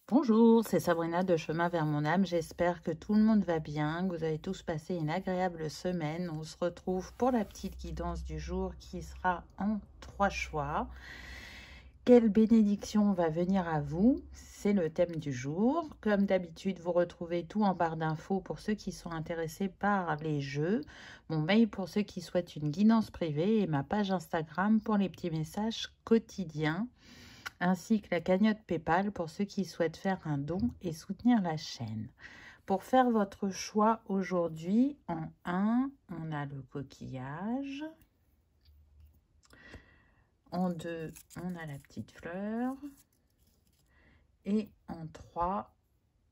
Bonjour, c'est Sabrina de Chemin vers mon âme. J'espère que tout le monde va bien, que vous avez tous passé une agréable semaine. On se retrouve pour la petite guidance du jour qui sera en 3 choix. Quelle bénédiction va venir à vous? C'est le thème du jour. Comme d'habitude, vous retrouvez tout en barre d'infos pour ceux qui sont intéressés par les jeux, mon mail pour ceux qui souhaitent une guidance privée et ma page Instagram pour les petits messages quotidiens, ainsi que la cagnotte PayPal pour ceux qui souhaitent faire un don et soutenir la chaîne. Pour faire votre choix aujourd'hui, en 1, on a le coquillage. En 2, on a la petite fleur. Et en 3,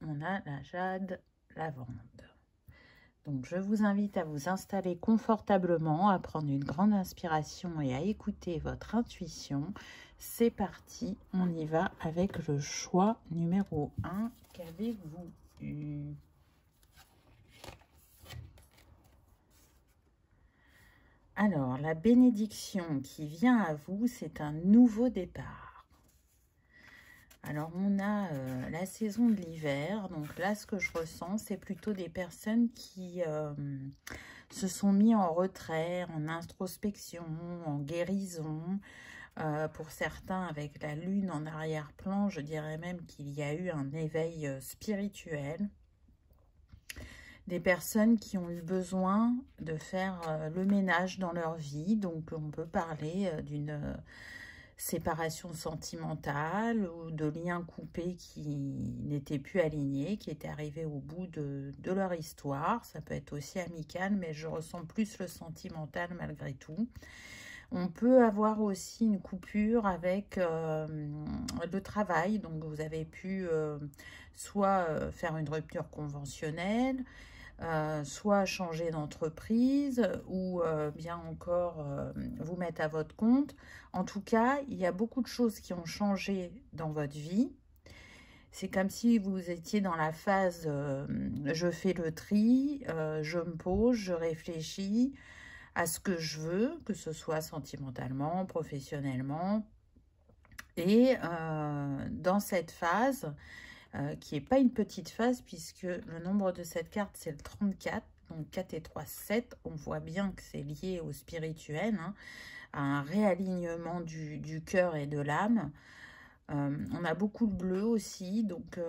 on a la jade lavande. Donc, je vous invite à vous installer confortablement, à prendre une grande inspiration et à écouter votre intuition. C'est parti, on y va avec le choix numéro 1. Qu'avez-vous eu? Alors, la bénédiction qui vient à vous, c'est un nouveau départ. Alors, on a la saison de l'hiver. Donc là, ce que je ressens, c'est plutôt des personnes qui se sont mis en retrait, en introspection, en guérison. Pour certains, avec la lune en arrière-plan, je dirais même qu'il y a eu un éveil spirituel. Des personnes qui ont eu besoin de faire le ménage dans leur vie. Donc, on peut parler d'une séparation sentimentale ou de liens coupés qui n'étaient plus alignés, qui étaient arrivés au bout de leur histoire. Ça peut être aussi amical, mais je ressens plus le sentimental malgré tout. On peut avoir aussi une coupure avec le travail. Donc, vous avez pu soit faire une rupture conventionnelle, soit changer d'entreprise ou bien encore vous mettre à votre compte. En tout cas, il y a beaucoup de choses qui ont changé dans votre vie. C'est comme si vous étiez dans la phase je fais le tri, je me pose, je réfléchis à ce que je veux, que ce soit sentimentalement, professionnellement. Et dans cette phase, qui n'est pas une petite phase, puisque le nombre de cette carte, c'est le 34. Donc 4 et 3, 7. On voit bien que c'est lié au spirituel, hein, à un réalignement du cœur et de l'âme. On a beaucoup de bleu aussi, donc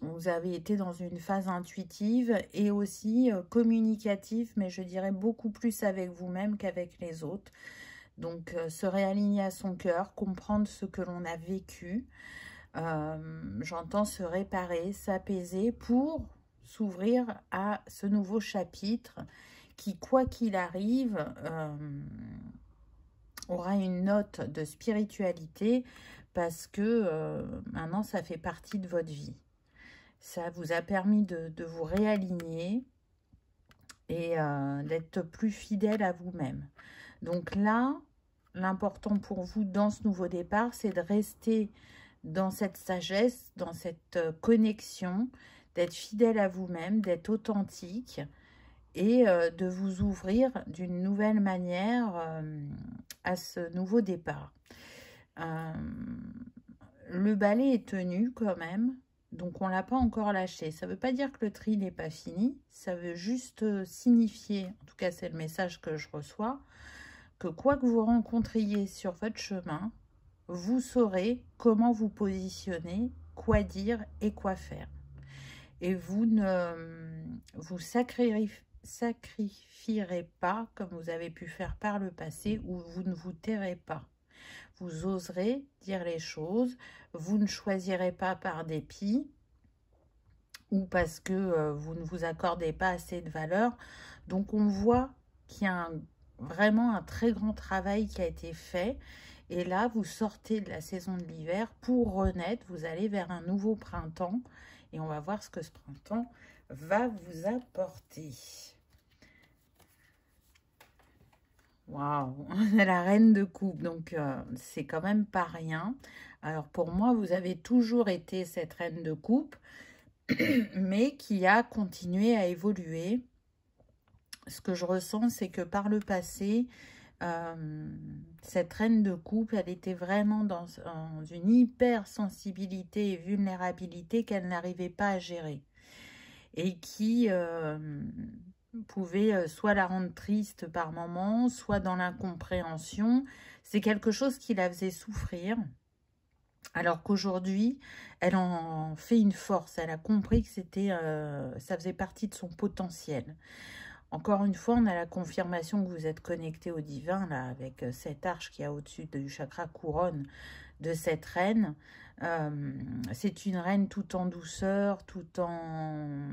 vous avez été dans une phase intuitive et aussi communicative, mais je dirais beaucoup plus avec vous-même qu'avec les autres. Donc, se réaligner à son cœur, comprendre ce que l'on a vécu. J'entends se réparer, s'apaiser pour s'ouvrir à ce nouveau chapitre qui, quoi qu'il arrive, aura une note de spiritualité parce que maintenant, ça fait partie de votre vie. Ça vous a permis de vous réaligner et d'être plus fidèle à vous-même. Donc là, l'important pour vous dans ce nouveau départ, c'est de rester dans cette sagesse, dans cette connexion, d'être fidèle à vous-même, d'être authentique et de vous ouvrir d'une nouvelle manière à ce nouveau départ. Le balai est tenu quand même. Donc, on ne l'a pas encore lâché. Ça ne veut pas dire que le tri n'est pas fini. Ça veut juste signifier, en tout cas, c'est le message que je reçois, que quoi que vous rencontriez sur votre chemin, vous saurez comment vous positionner, quoi dire et quoi faire. Et vous ne vous sacrifierez pas comme vous avez pu faire par le passé, ou vous ne vous tairez pas. Vous oserez dire les choses, vous ne choisirez pas par dépit ou parce que vous ne vous accordez pas assez de valeur. Donc, on voit qu'il y a vraiment un très grand travail qui a été fait. Et là, vous sortez de la saison de l'hiver pour renaître. Vous allez vers un nouveau printemps. Et on va voir ce que ce printemps va vous apporter. Waouh, la reine de coupe, donc c'est quand même pas rien. Alors pour moi, vous avez toujours été cette reine de coupe, mais qui a continué à évoluer. Ce que je ressens, c'est que par le passé, Cette reine de coupe, elle était vraiment dans une hypersensibilité et vulnérabilité qu'elle n'arrivait pas à gérer. Et qui pouvait soit la rendre triste par moments, soit dans l'incompréhension. C'est quelque chose qui la faisait souffrir. Alors qu'aujourd'hui, elle en fait une force. Elle a compris que ça faisait partie de son potentiel. Encore une fois, on a la confirmation que vous êtes connecté au divin, là, avec cette arche qui est au-dessus du chakra couronne de cette reine. C'est une reine tout en douceur, tout en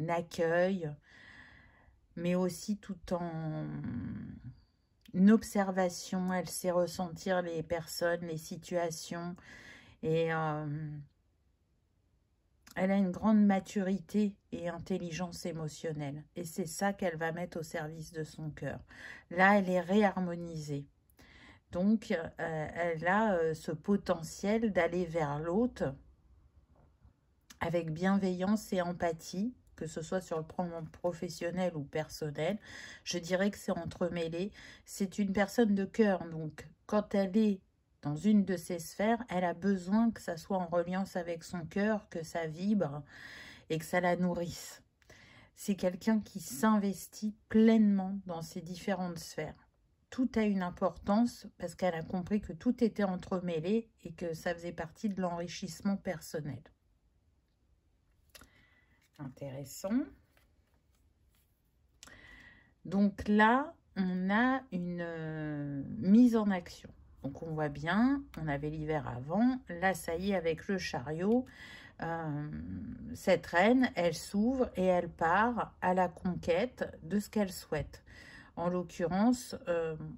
accueil, mais aussi tout en observation. Elle sait ressentir les personnes, les situations, et elle a une grande maturité et intelligence émotionnelle. Et c'est ça qu'elle va mettre au service de son cœur. Là, elle est réharmonisée. Donc, elle a ce potentiel d'aller vers l'autre avec bienveillance et empathie, que ce soit sur le plan professionnel ou personnel. Je dirais que c'est entremêlé. C'est une personne de cœur, donc quand elle est dans une de ces sphères, elle a besoin que ça soit en reliance avec son cœur, que ça vibre et que ça la nourrisse. C'est quelqu'un qui s'investit pleinement dans ces différentes sphères. Tout a une importance parce qu'elle a compris que tout était entremêlé et que ça faisait partie de l'enrichissement personnel. Intéressant. Donc là, on a une mise en action. Donc on voit bien, on avait l'hiver avant. Là, ça y est, avec le chariot, cette reine, elle s'ouvre et elle part à la conquête de ce qu'elle souhaite. En l'occurrence,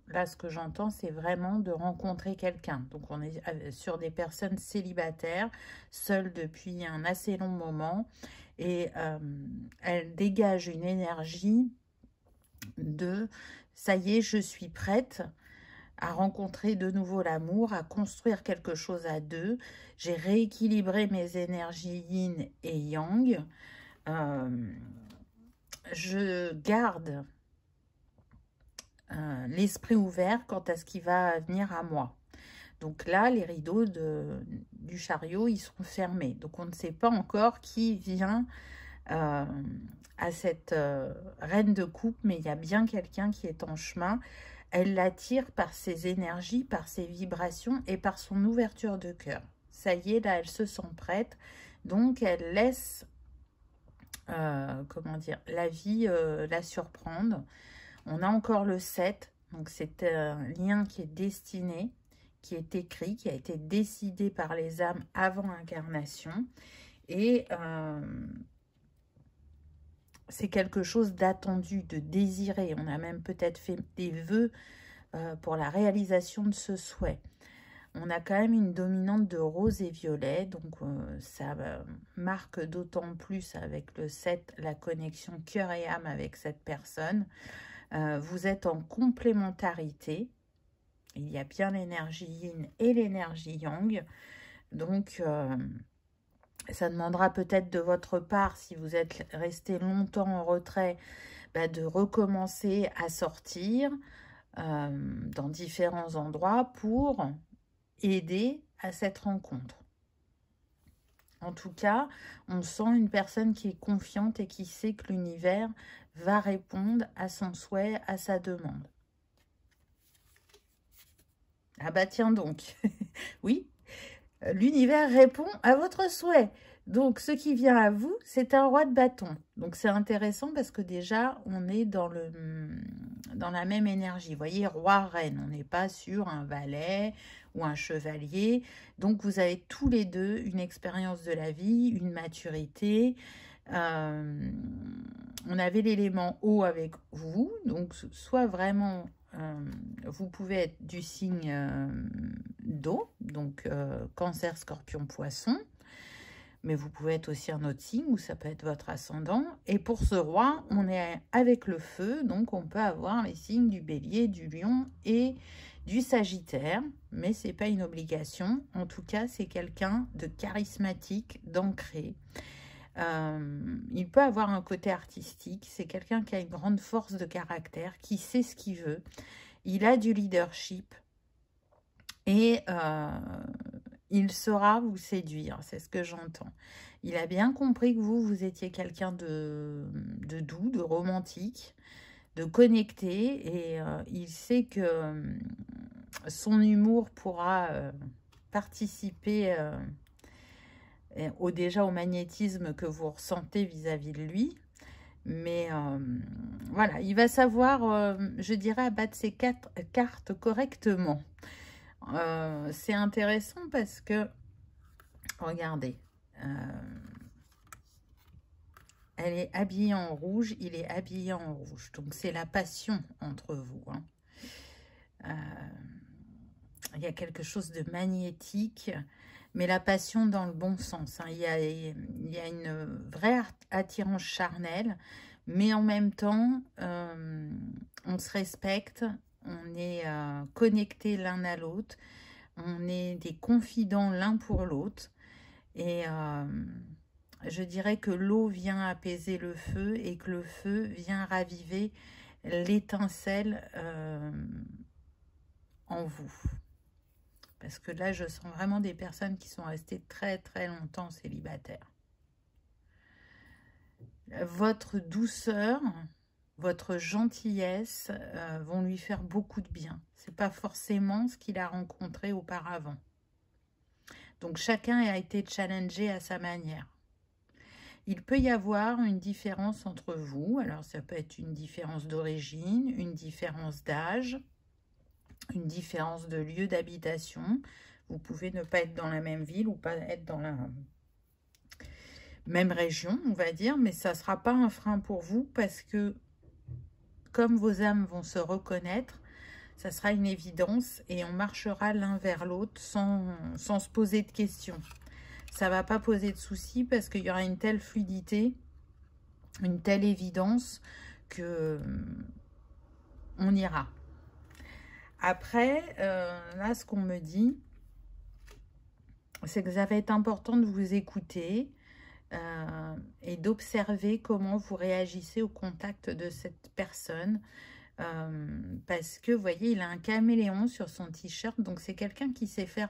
là, ce que j'entends, c'est vraiment de rencontrer quelqu'un. Donc, on est sur des personnes célibataires, seules depuis un assez long moment. Et elle dégage une énergie de « ça y est, je suis prête » à rencontrer de nouveau l'amour, à construire quelque chose à deux. J'ai rééquilibré mes énergies yin et yang. Je garde l'esprit ouvert quant à ce qui va venir à moi. Donc là, les rideaux du chariot, ils sont fermés. Donc on ne sait pas encore qui vient à cette reine de coupe, mais il y a bien quelqu'un qui est en chemin. Elle l'attire par ses énergies, par ses vibrations et par son ouverture de cœur. Ça y est, là, elle se sent prête. Donc, elle laisse, comment dire, la vie la surprendre. On a encore le 7. Donc, c'est un lien qui est destiné, qui est écrit, qui a été décidé par les âmes avant incarnation. Et c'est quelque chose d'attendu, de désiré. On a même peut-être fait des vœux pour la réalisation de ce souhait. On a quand même une dominante de rose et violet, donc ça marque d'autant plus avec le 7 la connexion cœur et âme avec cette personne. Vous êtes en complémentarité. Il y a bien l'énergie yin et l'énergie yang. Donc, ça demandera peut-être de votre part, si vous êtes resté longtemps en retrait, de recommencer à sortir dans différents endroits pour aider à cette rencontre. En tout cas, on sent une personne qui est confiante et qui sait que l'univers va répondre à son souhait, à sa demande. Ah bah tiens donc, oui, l'univers répond à votre souhait. Donc, ce qui vient à vous, c'est un roi de bâton. Donc, c'est intéressant parce que déjà, on est dans la même énergie. Vous voyez, roi-reine, on n'est pas sur un valet ou un chevalier. Donc, vous avez tous les deux une expérience de la vie, une maturité. On avait l'élément eau avec vous. Donc, soit vraiment... vous pouvez être du signe d'eau, donc cancer, scorpion, poisson, mais vous pouvez être aussi un autre signe, ou ça peut être votre ascendant. Et pour ce roi, on est avec le feu, donc on peut avoir les signes du bélier, du lion et du sagittaire, mais c'est pas une obligation. En tout cas, c'est quelqu'un de charismatique, d'ancré. Il peut avoir un côté artistique, c'est quelqu'un qui a une grande force de caractère, qui sait ce qu'il veut il a du leadership et il saura vous séduire, c'est ce que j'entends. Il a bien compris que vous étiez quelqu'un de doux, de romantique, de connecté, et il sait que son humour pourra participer déjà au magnétisme que vous ressentez vis-à-vis de lui. Mais voilà, il va savoir, je dirais, abattre ses cartes correctement. C'est intéressant parce que, regardez, elle est habillée en rouge, il est habillé en rouge. Donc, c'est la passion entre vous. Hein. Il y a quelque chose de magnétique, mais la passion dans le bon sens. Hein. Il y a une vraie attirance charnelle, mais en même temps, on se respecte, on est connectés l'un à l'autre, on est des confidents l'un pour l'autre. Et je dirais que l'eau vient apaiser le feu et que le feu vient raviver l'étincelle en vous. Parce que là, je sens vraiment des personnes qui sont restées très très longtemps célibataires. Votre douceur, votre gentillesse vont lui faire beaucoup de bien. Ce n'est pas forcément ce qu'il a rencontré auparavant. Donc chacun a été challengé à sa manière. Il peut y avoir une différence entre vous. Alors ça peut être une différence d'origine, une différence d'âge, une différence de lieu d'habitation. Vous pouvez ne pas être dans la même ville ou pas être dans la même région, on va dire, mais ça ne sera pas un frein pour vous parce que comme vos âmes vont se reconnaître, ça sera une évidence et on marchera l'un vers l'autre sans se poser de questions. Ça ne va pas poser de soucis parce qu'il y aura une telle fluidité, une telle évidence que on ira. Après, là, ce qu'on me dit, c'est que ça va être important de vous écouter et d'observer comment vous réagissez au contact de cette personne. Parce que, vous voyez, il a un caméléon sur son t-shirt, donc c'est quelqu'un qui sait faire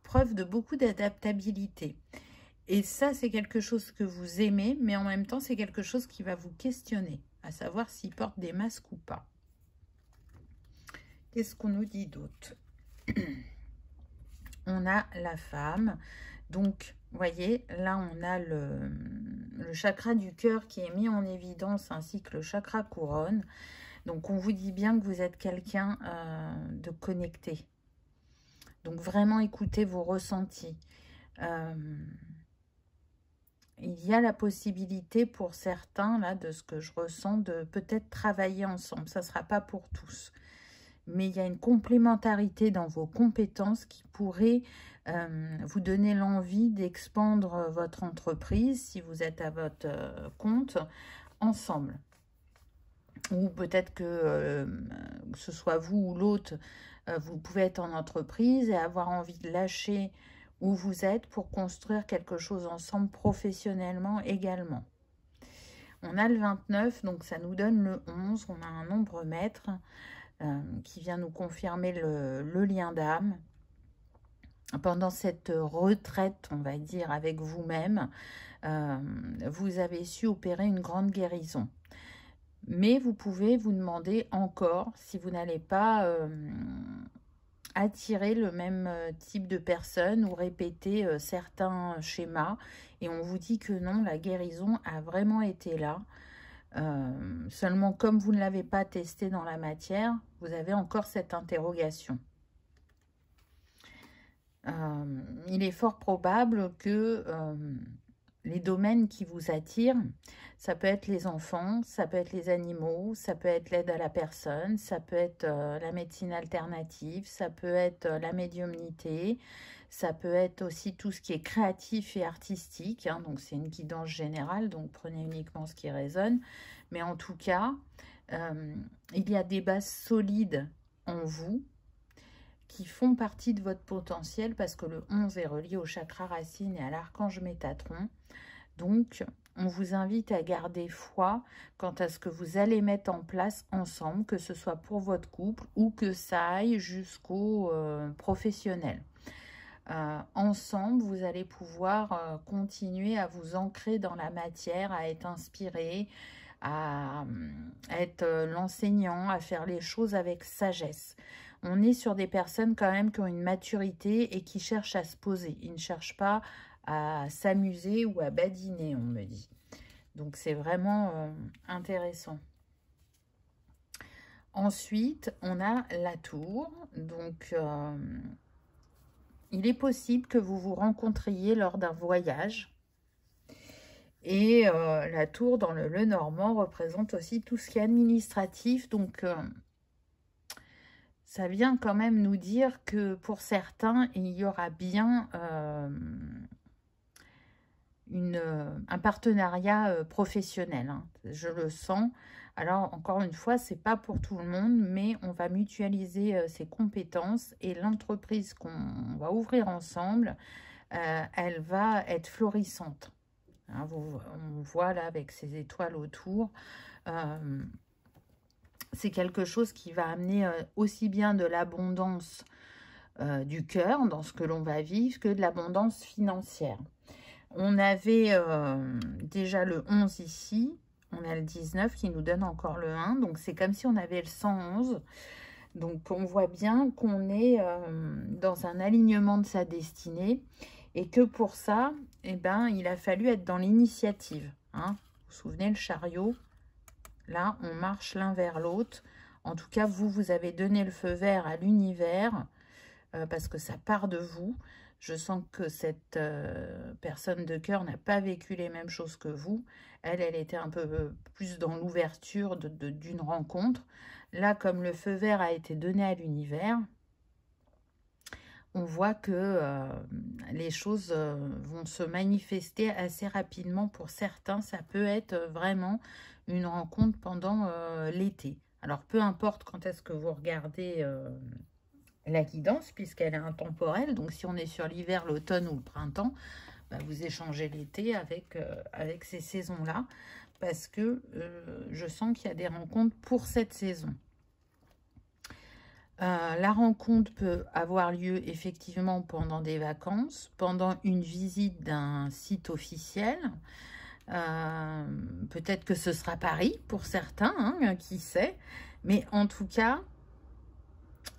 preuve de beaucoup d'adaptabilité. Et ça, c'est quelque chose que vous aimez, mais en même temps, c'est quelque chose qui va vous questionner, à savoir s'il porte des masques ou pas. Qu'est-ce qu'on nous dit d'autre? On a la femme. Donc, vous voyez, là, on a le chakra du cœur qui est mis en évidence, ainsi que le chakra couronne. Donc, on vous dit bien que vous êtes quelqu'un de connecté. Donc, vraiment écoutez vos ressentis. Il y a la possibilité pour certains, là, de ce que je ressens, de peut-être travailler ensemble. Ça ne sera pas pour tous. Mais il y a une complémentarité dans vos compétences qui pourrait vous donner l'envie d'expandre votre entreprise, si vous êtes à votre compte, ensemble. Ou peut-être que ce soit vous ou l'autre, vous pouvez être en entreprise et avoir envie de lâcher où vous êtes pour construire quelque chose ensemble professionnellement également. On a le 29, donc ça nous donne le 11, on a un nombre maître qui vient nous confirmer le lien d'âme. Pendant cette retraite, on va dire, avec vous-même, vous avez su opérer une grande guérison. Mais vous pouvez vous demander encore si vous n'allez pas attirer le même type de personne ou répéter certains schémas. Et on vous dit que non, la guérison a vraiment été là. Seulement, comme vous ne l'avez pas testé dans la matière, vous avez encore cette interrogation. Il est fort probable que les domaines qui vous attirent, ça peut être les enfants, ça peut être les animaux, ça peut être l'aide à la personne, ça peut être la médecine alternative, ça peut être la médiumnité, ça peut être aussi tout ce qui est créatif et artistique, hein, donc c'est une guidance générale, donc prenez uniquement ce qui résonne. Mais en tout cas, il y a des bases solides en vous qui font partie de votre potentiel parce que le 11 est relié au chakra racine et à l'archange Métatron. Donc, on vous invite à garder foi quant à ce que vous allez mettre en place ensemble, que ce soit pour votre couple ou que ça aille jusqu'au professionnel. Ensemble, vous allez pouvoir continuer à vous ancrer dans la matière, à être inspiré, à être l'enseignant, à faire les choses avec sagesse. On est sur des personnes quand même qui ont une maturité et qui cherchent à se poser. Ils ne cherchent pas à s'amuser ou à badiner, on me dit. Donc, c'est vraiment intéressant. Ensuite, on a la tour. Donc, il est possible que vous vous rencontriez lors d'un voyage. Et la tour dans le Lenormand représente aussi tout ce qui est administratif. Donc, ça vient quand même nous dire que pour certains, il y aura bien un partenariat professionnel. Hein. Je le sens. Alors, encore une fois, c'est pas pour tout le monde, mais on va mutualiser ses compétences et l'entreprise qu'on va ouvrir ensemble, elle va être florissante. Hein, on voit là avec ces étoiles autour. C'est quelque chose qui va amener aussi bien de l'abondance du cœur dans ce que l'on va vivre que de l'abondance financière. On avait déjà le 11 ici, on a le 19 qui nous donne encore le 1, donc c'est comme si on avait le 111. Donc on voit bien qu'on est dans un alignement de sa destinée et que pour ça, eh ben, il a fallu être dans l'initiative. Hein. Vous vous souvenez, le chariot, là on marche l'un vers l'autre. En tout cas, vous avez donné le feu vert à l'univers parce que ça part de vous. Je sens que cette personne de cœur n'a pas vécu les mêmes choses que vous. Elle était un peu plus dans l'ouverture d'une rencontre. Là, comme le feu vert a été donné à l'univers, on voit que les choses vont se manifester assez rapidement. Pour certains, ça peut être vraiment une rencontre pendant l'été. Alors, peu importe quand est-ce que vous regardez la guidance, puisqu'elle est intemporelle. Donc, si on est sur l'hiver, l'automne ou le printemps, bah, vous échangez l'été avec ces saisons-là, parce que je sens qu'il y a des rencontres pour cette saison. La rencontre peut avoir lieu effectivement pendant des vacances, pendant une visite d'un site officiel. Peut-être que ce sera Paris pour certains, hein, qui sait. Mais en tout cas,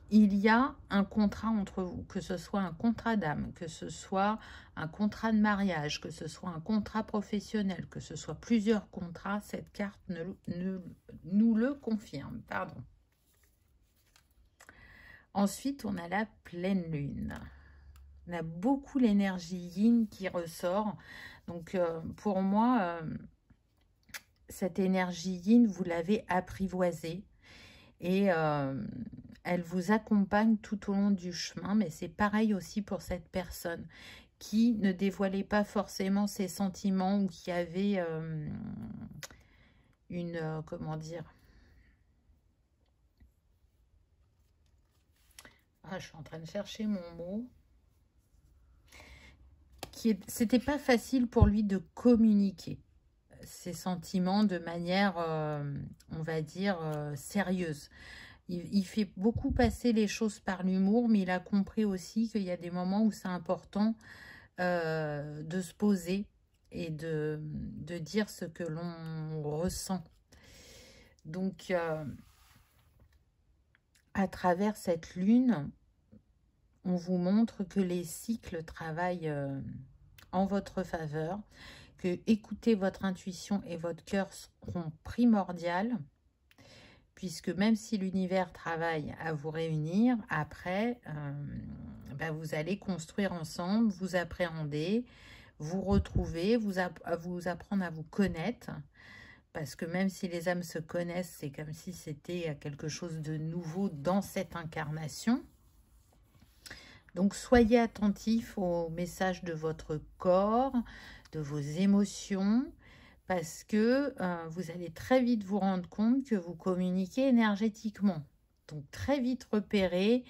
il y a un contrat entre vous, que ce soit un contrat d'âme, que ce soit un contrat de mariage, que ce soit un contrat professionnel, que ce soit plusieurs contrats, cette carte nous le confirme. Pardon. Ensuite, on a la pleine lune. On a beaucoup l'énergie yin qui ressort. Donc, pour moi, cette énergie yin, vous l'avez apprivoisée. Et elle vous accompagne tout au long du chemin. Mais c'est pareil aussi pour cette personne qui ne dévoilait pas forcément ses sentiments ou qui avait comment dire... Ah, je suis en train de chercher mon mot. C'était pas facile pour lui de communiquer ses sentiments de manière, on va dire, sérieuse. Il fait beaucoup passer les choses par l'humour, mais il a compris aussi qu'il y a des moments où c'est important de se poser et de dire ce que l'on ressent. Donc, à travers cette lune, on vous montre que les cycles travaillent en votre faveur, que écouter votre intuition et votre cœur seront primordiales, puisque même si l'univers travaille à vous réunir, après, vous allez construire ensemble, vous appréhender, vous retrouver, vous apprendre à vous connaître, parce que même si les âmes se connaissent, c'est comme si c'était quelque chose de nouveau dans cette incarnation. Donc, soyez attentifs aux messages de votre corps, de vos émotions, parce que vous allez très vite vous rendre compte que vous communiquez énergétiquement. Donc, très vite repérer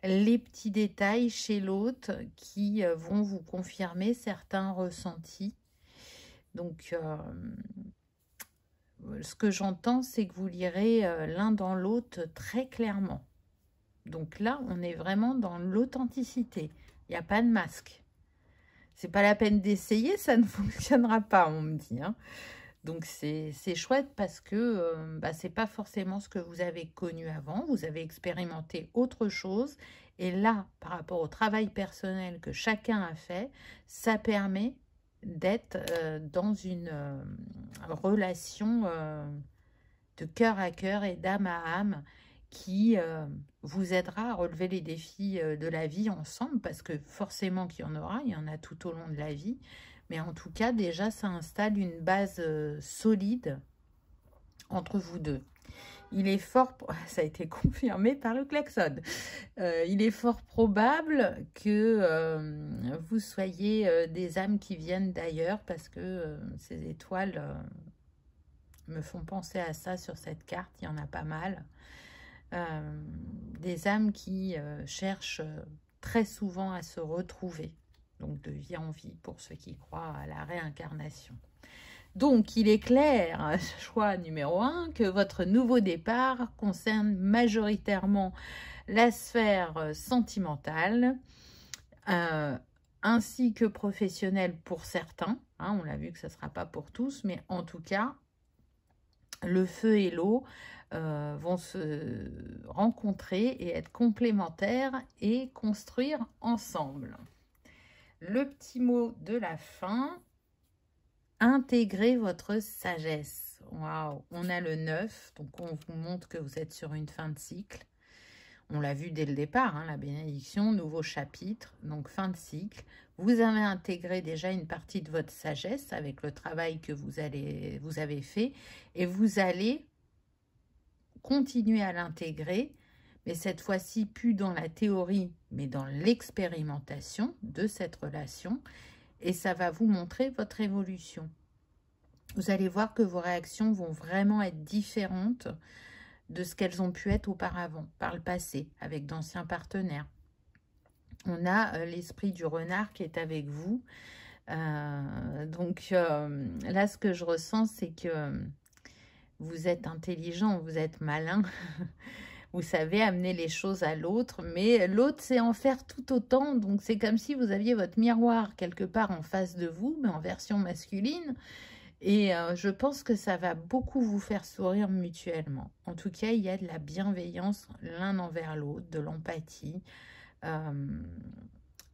les petits détails chez l'autre qui vont vous confirmer certains ressentis. Donc, ce que j'entends, c'est que vous lirez l'un dans l'autre très clairement. Donc là, on est vraiment dans l'authenticité. Il n'y a pas de masque. C'est pas la peine d'essayer, ça ne fonctionnera pas, on me dit. Hein. Donc c'est chouette parce que c'est pas forcément ce que vous avez connu avant. Vous avez expérimenté autre chose. Et là, par rapport au travail personnel que chacun a fait, ça permet d'être dans une relation de cœur à cœur et d'âme à âme qui vous aidera à relever les défis de la vie ensemble, parce que forcément qu'il y en aura, il y en a tout au long de la vie, mais en tout cas, déjà, ça installe une base solide entre vous deux. Il est fort, ça a été confirmé par le klaxon, il est fort probable que vous soyez des âmes qui viennent d'ailleurs, parce que ces étoiles me font penser à ça sur cette carte, il y en a pas mal. Des âmes qui cherchent très souvent à se retrouver, donc de vie en vie, pour ceux qui croient à la réincarnation. Donc, il est clair, choix numéro 1, que votre nouveau départ concerne majoritairement la sphère sentimentale, ainsi que professionnelle pour certains. Hein, on l'a vu que ça ne sera pas pour tous, mais en tout cas, le feu et l'eau vont se rencontrer et être complémentaires et construire ensemble. Le petit mot de la fin, intégrez votre sagesse. Waouh, on a le 9, donc on vous montre que vous êtes sur une fin de cycle. On l'a vu dès le départ, hein, la bénédiction, nouveau chapitre, donc fin de cycle. Vous avez intégré déjà une partie de votre sagesse avec le travail que vous avez fait, et vous allez continuer à l'intégrer, mais cette fois-ci plus dans la théorie, mais dans l'expérimentation de cette relation, et ça va vous montrer votre évolution. Vous allez voir que vos réactions vont vraiment être différentes de ce qu'elles ont pu être auparavant, par le passé, avec d'anciens partenaires. On a l'esprit du renard qui est avec vous. Donc là, ce que je ressens, c'est que vous êtes intelligent, vous êtes malin. Vous savez amener les choses à l'autre, mais l'autre sait en faire tout autant. Donc c'est comme si vous aviez votre miroir quelque part en face de vous, mais en version masculine. Et je pense que ça va beaucoup vous faire sourire mutuellement. En tout cas, il y a de la bienveillance l'un envers l'autre, de l'empathie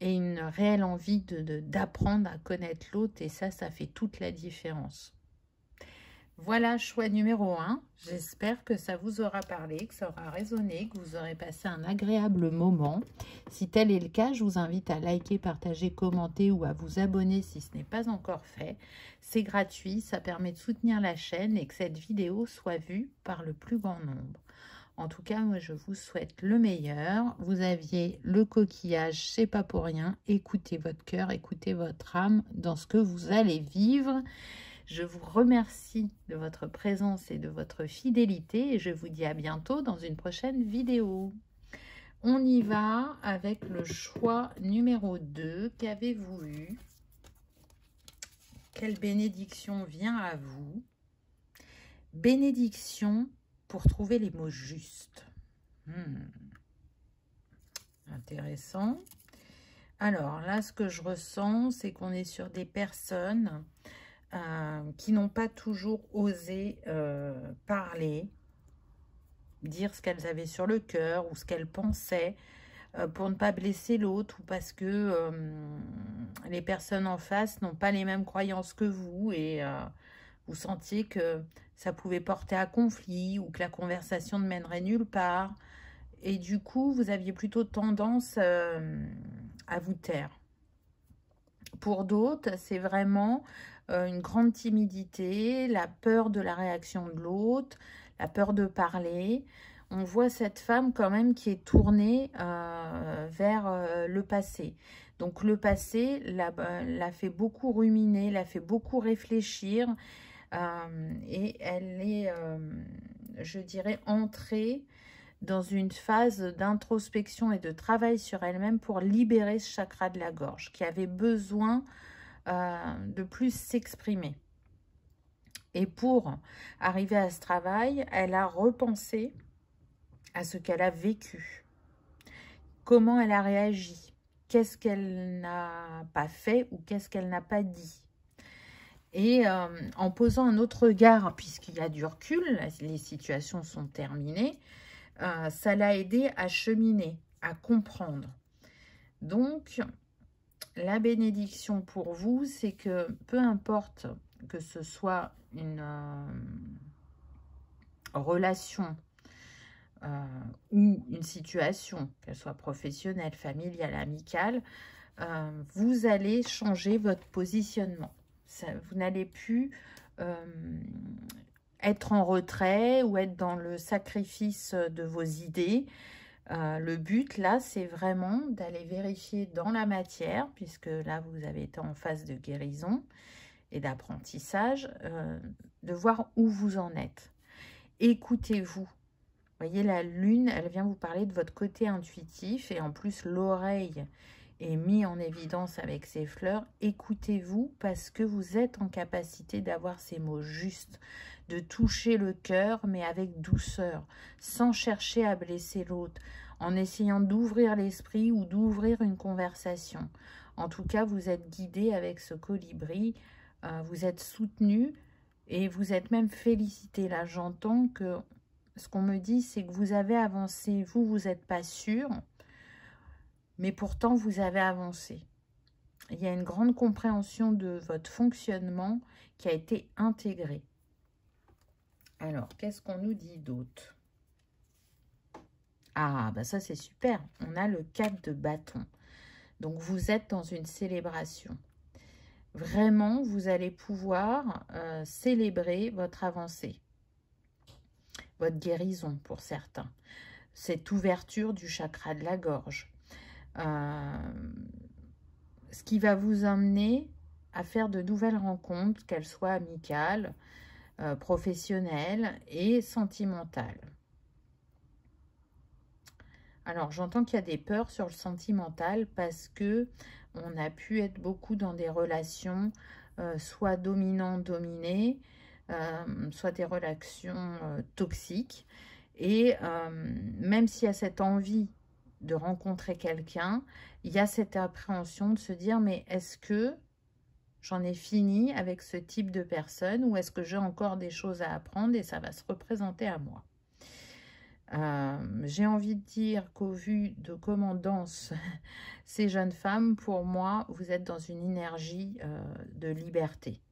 et une réelle envie d'apprendre à connaître l'autre. Et ça fait toute la différence. Voilà, choix numéro 1. J'espère que ça vous aura parlé, que ça aura résonné, que vous aurez passé un agréable moment. Si tel est le cas, je vous invite à liker, partager, commenter ou à vous abonner si ce n'est pas encore fait. C'est gratuit, ça permet de soutenir la chaîne et que cette vidéo soit vue par le plus grand nombre. En tout cas, moi, je vous souhaite le meilleur. Vous aviez le coquillage, c'est pas pour rien. Écoutez votre cœur, écoutez votre âme dans ce que vous allez vivre. Je vous remercie de votre présence et de votre fidélité et je vous dis à bientôt dans une prochaine vidéo. On y va avec le choix numéro 2. Qu'avez-vous eu? Quelle bénédiction vient à vous? Bénédiction pour trouver les mots justes. Intéressant. Alors là, ce que je ressens, c'est qu'on est sur des personnes qui n'ont pas toujours osé parler, dire ce qu'elles avaient sur le cœur ou ce qu'elles pensaient pour ne pas blesser l'autre ou parce que les personnes en face n'ont pas les mêmes croyances que vous et vous sentiez que ça pouvait porter à conflit ou que la conversation ne mènerait nulle part et du coup vous aviez plutôt tendance à vous taire. Pour d'autres, c'est vraiment une grande timidité, la peur de la réaction de l'autre, la peur de parler. On voit cette femme quand même qui est tournée vers le passé. Donc le passé l'a fait beaucoup ruminer, l'a fait beaucoup réfléchir et elle est, je dirais, entrée dans une phase d'introspection et de travail sur elle-même pour libérer ce chakra de la gorge qui avait besoin de plus s'exprimer. Et pour arriver à ce travail, elle a repensé à ce qu'elle a vécu. Comment elle a réagi? Qu'est-ce qu'elle n'a pas fait ou qu'est-ce qu'elle n'a pas dit? Et en posant un autre regard, puisqu'il y a du recul, les situations sont terminées, ça l'a aidé à cheminer, à comprendre. Donc, la bénédiction pour vous, c'est que peu importe que ce soit une relation ou une situation, qu'elle soit professionnelle, familiale, amicale, vous allez changer votre positionnement. Vous n'allez plus être en retrait ou être dans le sacrifice de vos idées. Le but, là, c'est vraiment d'aller vérifier dans la matière, puisque là, vous avez été en phase de guérison et d'apprentissage, de voir où vous en êtes. Écoutez-vous. Voyez, la lune, elle vient vous parler de votre côté intuitif, et en plus, l'oreille est mise en évidence avec ces fleurs. Écoutez-vous, parce que vous êtes en capacité d'avoir ces mots justes, de toucher le cœur, mais avec douceur, sans chercher à blesser l'autre, en essayant d'ouvrir l'esprit ou d'ouvrir une conversation. En tout cas, vous êtes guidé avec ce colibri, vous êtes soutenu et vous êtes même félicité. Là, j'entends que ce qu'on me dit, c'est que vous avez avancé. Vous n'êtes pas sûr, mais pourtant, vous avez avancé. Il y a une grande compréhension de votre fonctionnement qui a été intégrée. Alors, qu'est-ce qu'on nous dit d'autre? Ah, bah ça, c'est super. On a le 4 de bâton. Donc, vous êtes dans une célébration. Vraiment, vous allez pouvoir célébrer votre avancée. Votre guérison, pour certains. Cette ouverture du chakra de la gorge. Ce qui va vous amener à faire de nouvelles rencontres, qu'elles soient amicales, professionnelles et sentimentales. Alors, j'entends qu'il y a des peurs sur le sentimental parce que on a pu être beaucoup dans des relations soit dominant-dominé, soit des relations toxiques. Et même s'il y a cette envie de rencontrer quelqu'un, il y a cette appréhension de se dire, mais est-ce que j'en ai fini avec ce type de personne ou est-ce que j'ai encore des choses à apprendre et ça va se représenter à moi? J'ai envie de dire qu'au vu de comment dansent ces jeunes femmes, pour moi, vous êtes dans une énergie de liberté,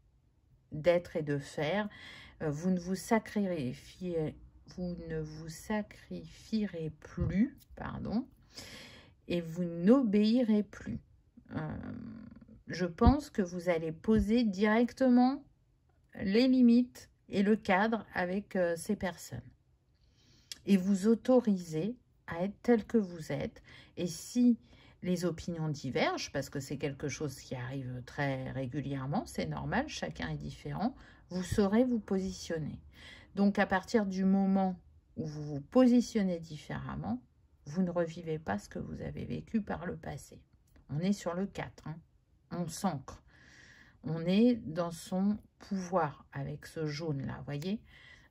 d'être et de faire. Vous ne vous sacrifierez plus, pardon, et vous n'obéirez plus. Je pense que vous allez poser directement les limites et le cadre avec ces personnes. Et vous autoriser à être tel que vous êtes. Et si les opinions divergent, parce que c'est quelque chose qui arrive très régulièrement, c'est normal, chacun est différent, vous saurez vous positionner. Donc à partir du moment où vous vous positionnez différemment, vous ne revivez pas ce que vous avez vécu par le passé. On est sur le 4, hein. On s'ancre. On est dans son pouvoir avec ce jaune-là, voyez,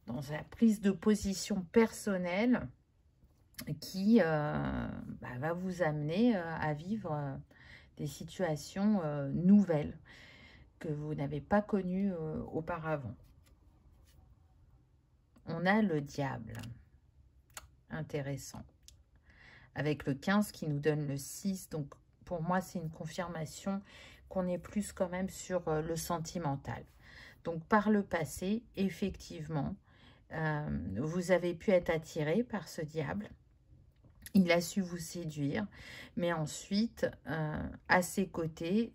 dans la prise de position personnelle qui va vous amener à vivre des situations nouvelles que vous n'avez pas connues auparavant. On a le diable. Intéressant. Avec le 15 qui nous donne le 6. Donc, pour moi, c'est une confirmation qu'on est plus quand même sur le sentimental. Donc, par le passé, effectivement, vous avez pu être attiré par ce diable. Il a su vous séduire, mais ensuite, à ses côtés,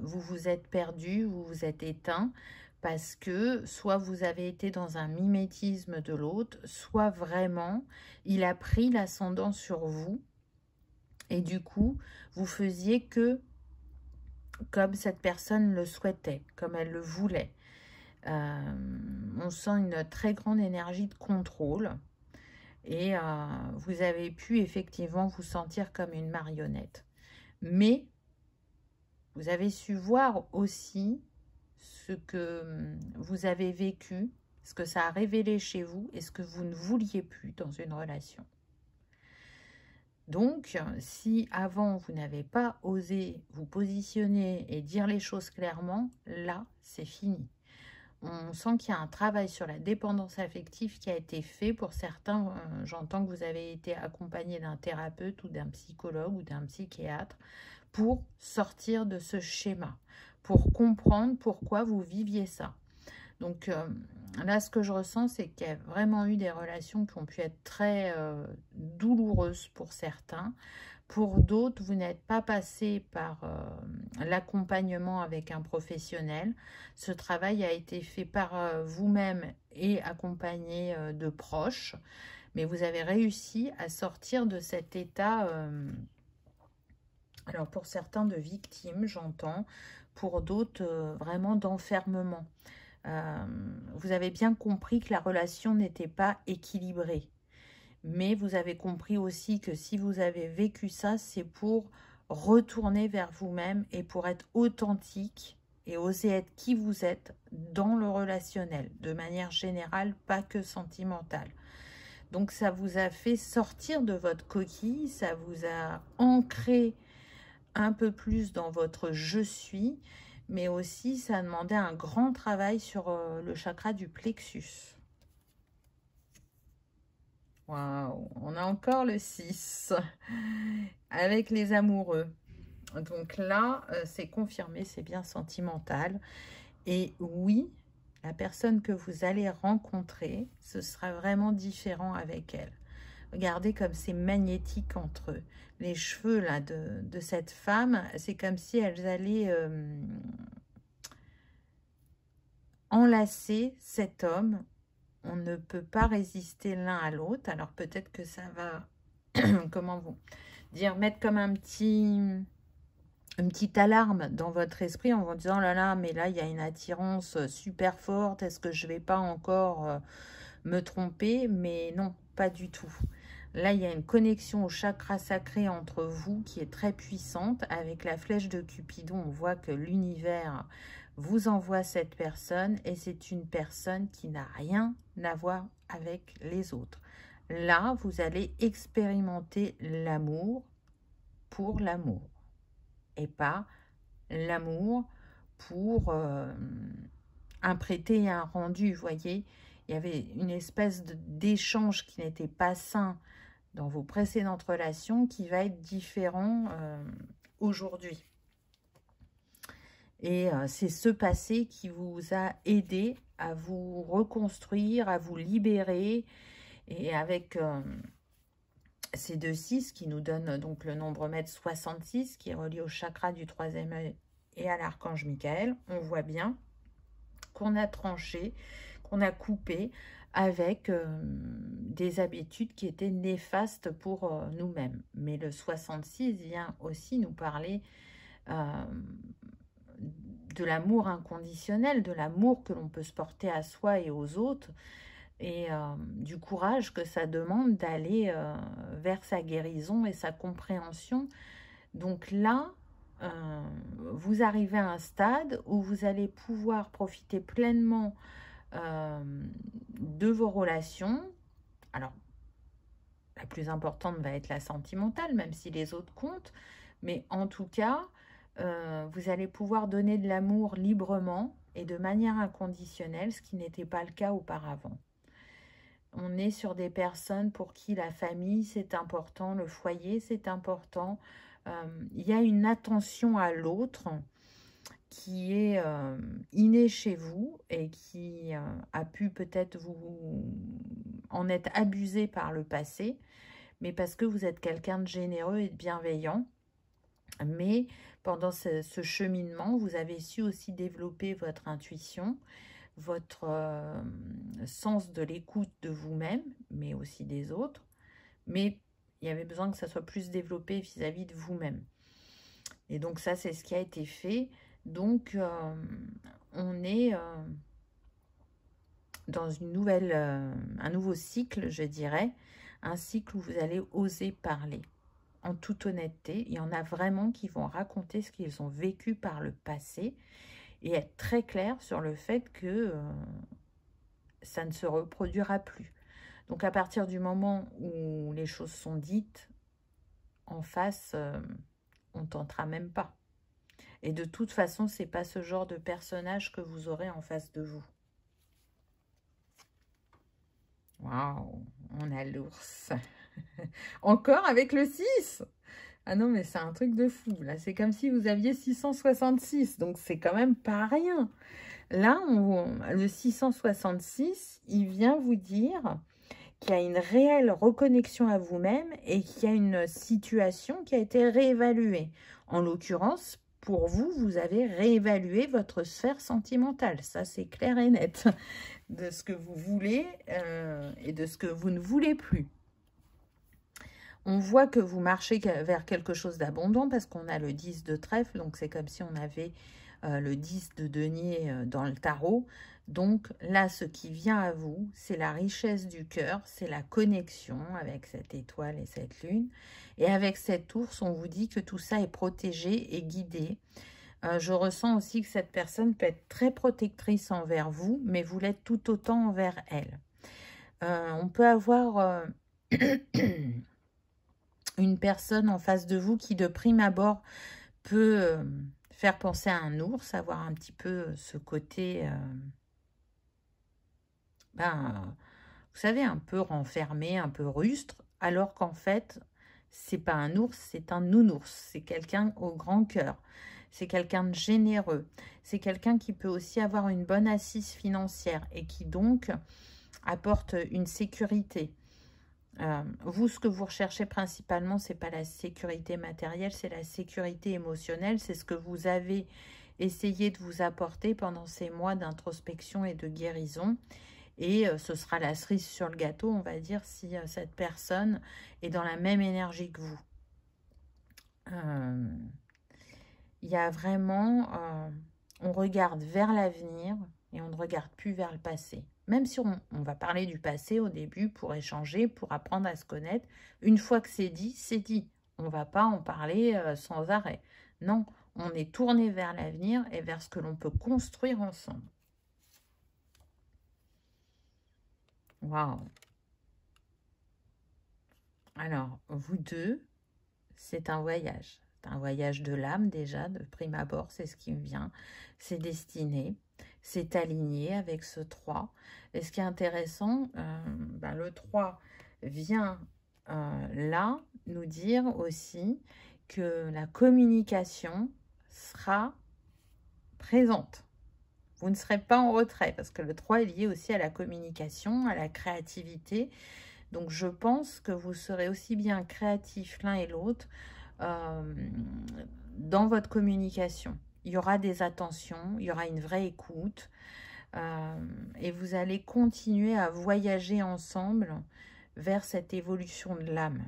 vous vous êtes perdu, vous vous êtes éteint, parce que soit vous avez été dans un mimétisme de l'autre, soit vraiment, il a pris l'ascendant sur vous, et du coup, vous faisiez que comme cette personne le souhaitait, comme elle le voulait. On sent une très grande énergie de contrôle, et vous avez pu effectivement vous sentir comme une marionnette. Mais vous avez su voir aussi ce que vous avez vécu, ce que ça a révélé chez vous et ce que vous ne vouliez plus dans une relation. Donc, si avant vous n'avez pas osé vous positionner et dire les choses clairement, là, c'est fini. On sent qu'il y a un travail sur la dépendance affective qui a été fait. Pour certains, j'entends que vous avez été accompagné d'un thérapeute ou d'un psychologue ou d'un psychiatre pour sortir de ce schéma, pour comprendre pourquoi vous viviez ça. Donc là, ce que je ressens, c'est qu'il y a vraiment eu des relations qui ont pu être très douloureuses pour certains. Pour d'autres, vous n'êtes pas passé par l'accompagnement avec un professionnel. Ce travail a été fait par vous-même et accompagné de proches. Mais vous avez réussi à sortir de cet état, alors pour certains de victimes, j'entends, pour d'autres vraiment d'enfermement. Vous avez bien compris que la relation n'était pas équilibrée. Mais vous avez compris aussi que si vous avez vécu ça, c'est pour retourner vers vous-même et pour être authentique et oser être qui vous êtes dans le relationnel, de manière générale, pas que sentimentale. Donc ça vous a fait sortir de votre coquille, ça vous a ancré un peu plus dans votre « je suis », mais aussi ça a demandé un grand travail sur le chakra du plexus. Waouh, on a encore le 6 avec les amoureux. Donc là, c'est confirmé, c'est bien sentimental. Et oui, la personne que vous allez rencontrer, ce sera vraiment différent avec elle. Regardez comme c'est magnétique entre eux. Les cheveux là de cette femme, c'est comme si elles allaient enlacer cet homme. On ne peut pas résister l'un à l'autre. Alors peut-être que ça va, comment vous dire, mettre comme une petite alarme dans votre esprit en vous disant, là là, mais là, il y a une attirance super forte. Est-ce que je vais pas encore me tromper? Mais non, pas du tout. Là, il y a une connexion au chakra sacré entre vous qui est très puissante. Avec la flèche de Cupidon, on voit que l'univers vous envoie cette personne et c'est une personne qui n'a rien à voir avec les autres. Là, vous allez expérimenter l'amour pour l'amour et pas l'amour pour un prêté et un rendu. Vous voyez, il y avait une espèce d'échange qui n'était pas sain dans vos précédentes relations qui va être différent aujourd'hui. Et c'est ce passé qui vous a aidé à vous reconstruire, à vous libérer. Et avec ces deux 6 qui nous donnent donc le nombre maître 66, qui est relié au chakra du 3e œil et à l'archange Michael, on voit bien qu'on a tranché, qu'on a coupé avec des habitudes qui étaient néfastes pour nous-mêmes. Mais le 66 vient aussi nous parler de l'amour inconditionnel, de l'amour que l'on peut se porter à soi et aux autres, et du courage que ça demande d'aller vers sa guérison et sa compréhension. Donc là, vous arrivez à un stade où vous allez pouvoir profiter pleinement de vos relations. Alors, la plus importante va être la sentimentale, même si les autres comptent. Mais en tout cas, vous allez pouvoir donner de l'amour librement et de manière inconditionnelle, ce qui n'était pas le cas auparavant. On est sur des personnes pour qui la famille, c'est important, le foyer, c'est important. Il y a une attention à l'autre qui est innée chez vous et qui a pu peut-être vous en être abusé par le passé, mais parce que vous êtes quelqu'un de généreux et de bienveillant. Mais pendant ce cheminement, vous avez su aussi développer votre intuition, votre sens de l'écoute de vous-même, mais aussi des autres. Mais il y avait besoin que ça soit plus développé vis-à-vis de vous-même. Et donc ça, c'est ce qui a été fait. Donc, on est dans un nouveau cycle, je dirais. Un cycle où vous allez oser parler. En toute honnêteté, il y en a vraiment qui vont raconter ce qu'ils ont vécu par le passé. et être très clair sur le fait que ça ne se reproduira plus. Donc, à partir du moment où les choses sont dites, en face, on ne tentera même pas. Et de toute façon, c'est pas ce genre de personnage que vous aurez en face de vous. Waouh, on a l'ours. Encore avec le 6. Ah non, mais c'est un truc de fou. Là, c'est comme si vous aviez 666. Donc, c'est quand même pas rien. Là, le 666, il vient vous dire qu'il y a une réelle reconnexion à vous-même et qu'il y a une situation qui a été réévaluée. En l'occurrence, pour vous, vous avez réévalué votre sphère sentimentale. Ça, c'est clair et net de ce que vous voulez et de ce que vous ne voulez plus. On voit que vous marchez vers quelque chose d'abondant parce qu'on a le 10 de trèfle. Donc, c'est comme si on avait le 10 de denier dans le tarot. Donc, là, ce qui vient à vous, c'est la richesse du cœur, c'est la connexion avec cette étoile et cette lune. Et avec cette ours, on vous dit que tout ça est protégé et guidé. Je ressens aussi que cette personne peut être très protectrice envers vous, mais vous l'êtes tout autant envers elle. On peut avoir une personne en face de vous qui, de prime abord, peut faire penser à un ours, avoir un petit peu ce côté, vous savez, un peu renfermé, un peu rustre, alors qu'en fait, c'est pas un ours, c'est un nounours. C'est quelqu'un au grand cœur. C'est quelqu'un de généreux. C'est quelqu'un qui peut aussi avoir une bonne assise financière et qui donc apporte une sécurité. Vous, ce que vous recherchez principalement, c'est pas la sécurité matérielle, c'est la sécurité émotionnelle. C'est ce que vous avez essayé de vous apporter pendant ces mois d'introspection et de guérison. Et ce sera la cerise sur le gâteau, on va dire, si cette personne est dans la même énergie que vous. Il y a vraiment, on regarde vers l'avenir et on ne regarde plus vers le passé. Même si on va parler du passé au début pour échanger, pour apprendre à se connaître, une fois que c'est dit, c'est dit. On ne va pas en parler sans arrêt. Non, on est tourné vers l'avenir et vers ce que l'on peut construire ensemble. Waouh! Alors, vous deux, c'est un voyage. C'est un voyage de l'âme déjà, de prime abord, c'est ce qui me vient. C'est destiné, c'est aligné avec ce 3. Et ce qui est intéressant, le 3 vient là nous dire aussi que la communication sera présente. Vous ne serez pas en retrait parce que le 3 est lié aussi à la communication, à la créativité. Donc, je pense que vous serez aussi bien créatifs l'un et l'autre dans votre communication. Il y aura des attentions, il y aura une vraie écoute et vous allez continuer à voyager ensemble vers cette évolution de l'âme.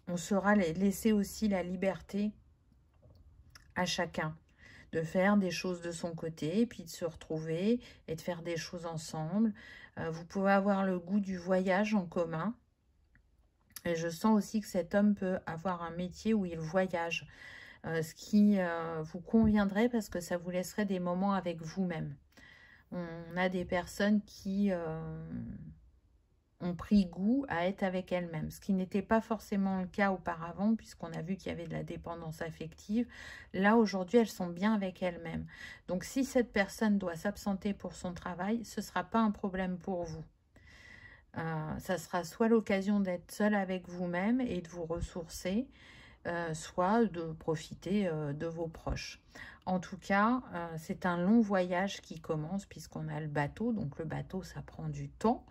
On saura laisser aussi la liberté à chacun de faire des choses de son côté, et puis de se retrouver et de faire des choses ensemble. Vous pouvez avoir le goût du voyage en commun. Et je sens aussi que cet homme peut avoir un métier où il voyage, ce qui vous conviendrait parce que ça vous laisserait des moments avec vous-même. On a des personnes qui ont pris goût à être avec elles-mêmes, ce qui n'était pas forcément le cas auparavant, puisqu'on a vu qu'il y avait de la dépendance affective. Là, aujourd'hui, elles sont bien avec elles-mêmes. Donc, si cette personne doit s'absenter pour son travail, ce ne sera pas un problème pour vous. Ça sera soit l'occasion d'être seul avec vous-même et de vous ressourcer, soit de profiter de vos proches. En tout cas, c'est un long voyage qui commence puisqu'on a le bateau. Donc, le bateau, ça prend du temps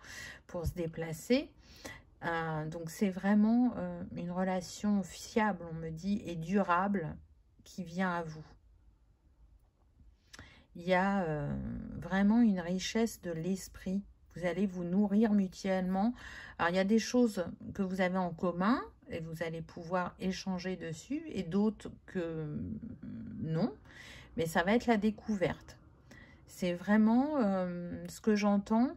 pour se déplacer. Donc, c'est vraiment une relation fiable, on me dit, et durable qui vient à vous. Il y a vraiment une richesse de l'esprit. Vous allez vous nourrir mutuellement. Alors, il y a des choses que vous avez en commun et vous allez pouvoir échanger dessus et d'autres que non. Mais ça va être la découverte. C'est vraiment ce que j'entends,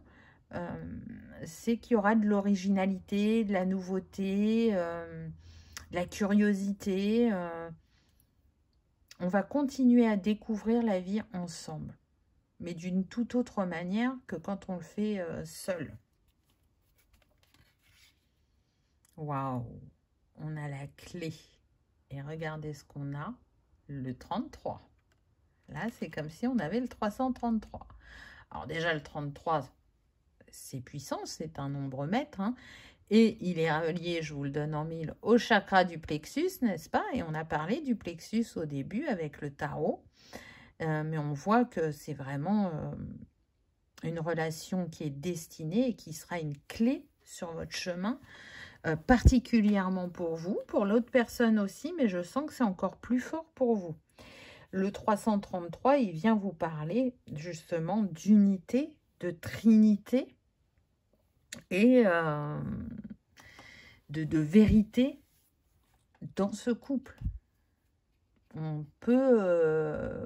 c'est qu'il y aura de l'originalité, de la nouveauté, de la curiosité. on va continuer à découvrir la vie ensemble, mais d'une toute autre manière que quand on le fait seul. Waouh, on a la clé. Et regardez ce qu'on a, le 33. Là, c'est comme si on avait le 333. Alors déjà, le 33, c'est puissant, c'est un nombre maître, hein. Et il est relié, je vous le donne en mille, au chakra du plexus, n'est-ce pas? Et on a parlé du plexus au début avec le tarot. Mais on voit que c'est vraiment une relation qui est destinée et qui sera une clé sur votre chemin, particulièrement pour vous, pour l'autre personne aussi, mais je sens que c'est encore plus fort pour vous. Le 333, il vient vous parler justement d'unité, de trinité, et de vérité dans ce couple. On peut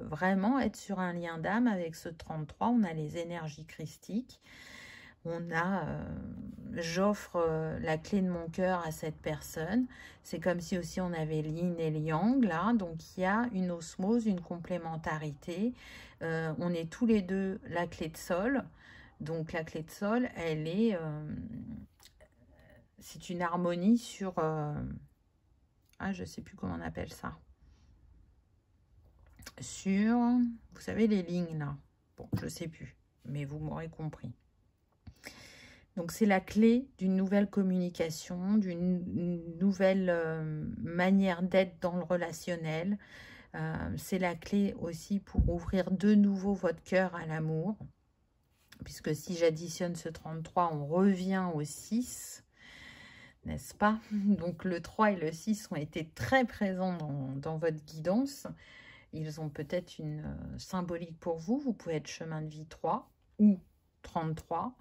vraiment être sur un lien d'âme avec ce 33. On a les énergies christiques. On a, j'offre la clé de mon cœur à cette personne. C'est comme si aussi on avait l'yin et le yang là. Donc il y a une osmose, une complémentarité. On est tous les deux la clé de sol. Donc la clé de sol, elle est, c'est une harmonie sur, je sais plus comment on appelle ça. Sur, vous savez les lignes là. Bon, je sais plus, mais vous m'aurez compris. Donc c'est la clé d'une nouvelle communication, d'une nouvelle manière d'être dans le relationnel. C'est la clé aussi pour ouvrir de nouveau votre cœur à l'amour. Puisque si j'additionne ce 33, on revient au 6, n'est-ce pas? Donc le 3 et le 6 ont été très présents dans votre guidance. Ils ont peut-être une symbolique pour vous. Vous pouvez être chemin de vie 3 ou 33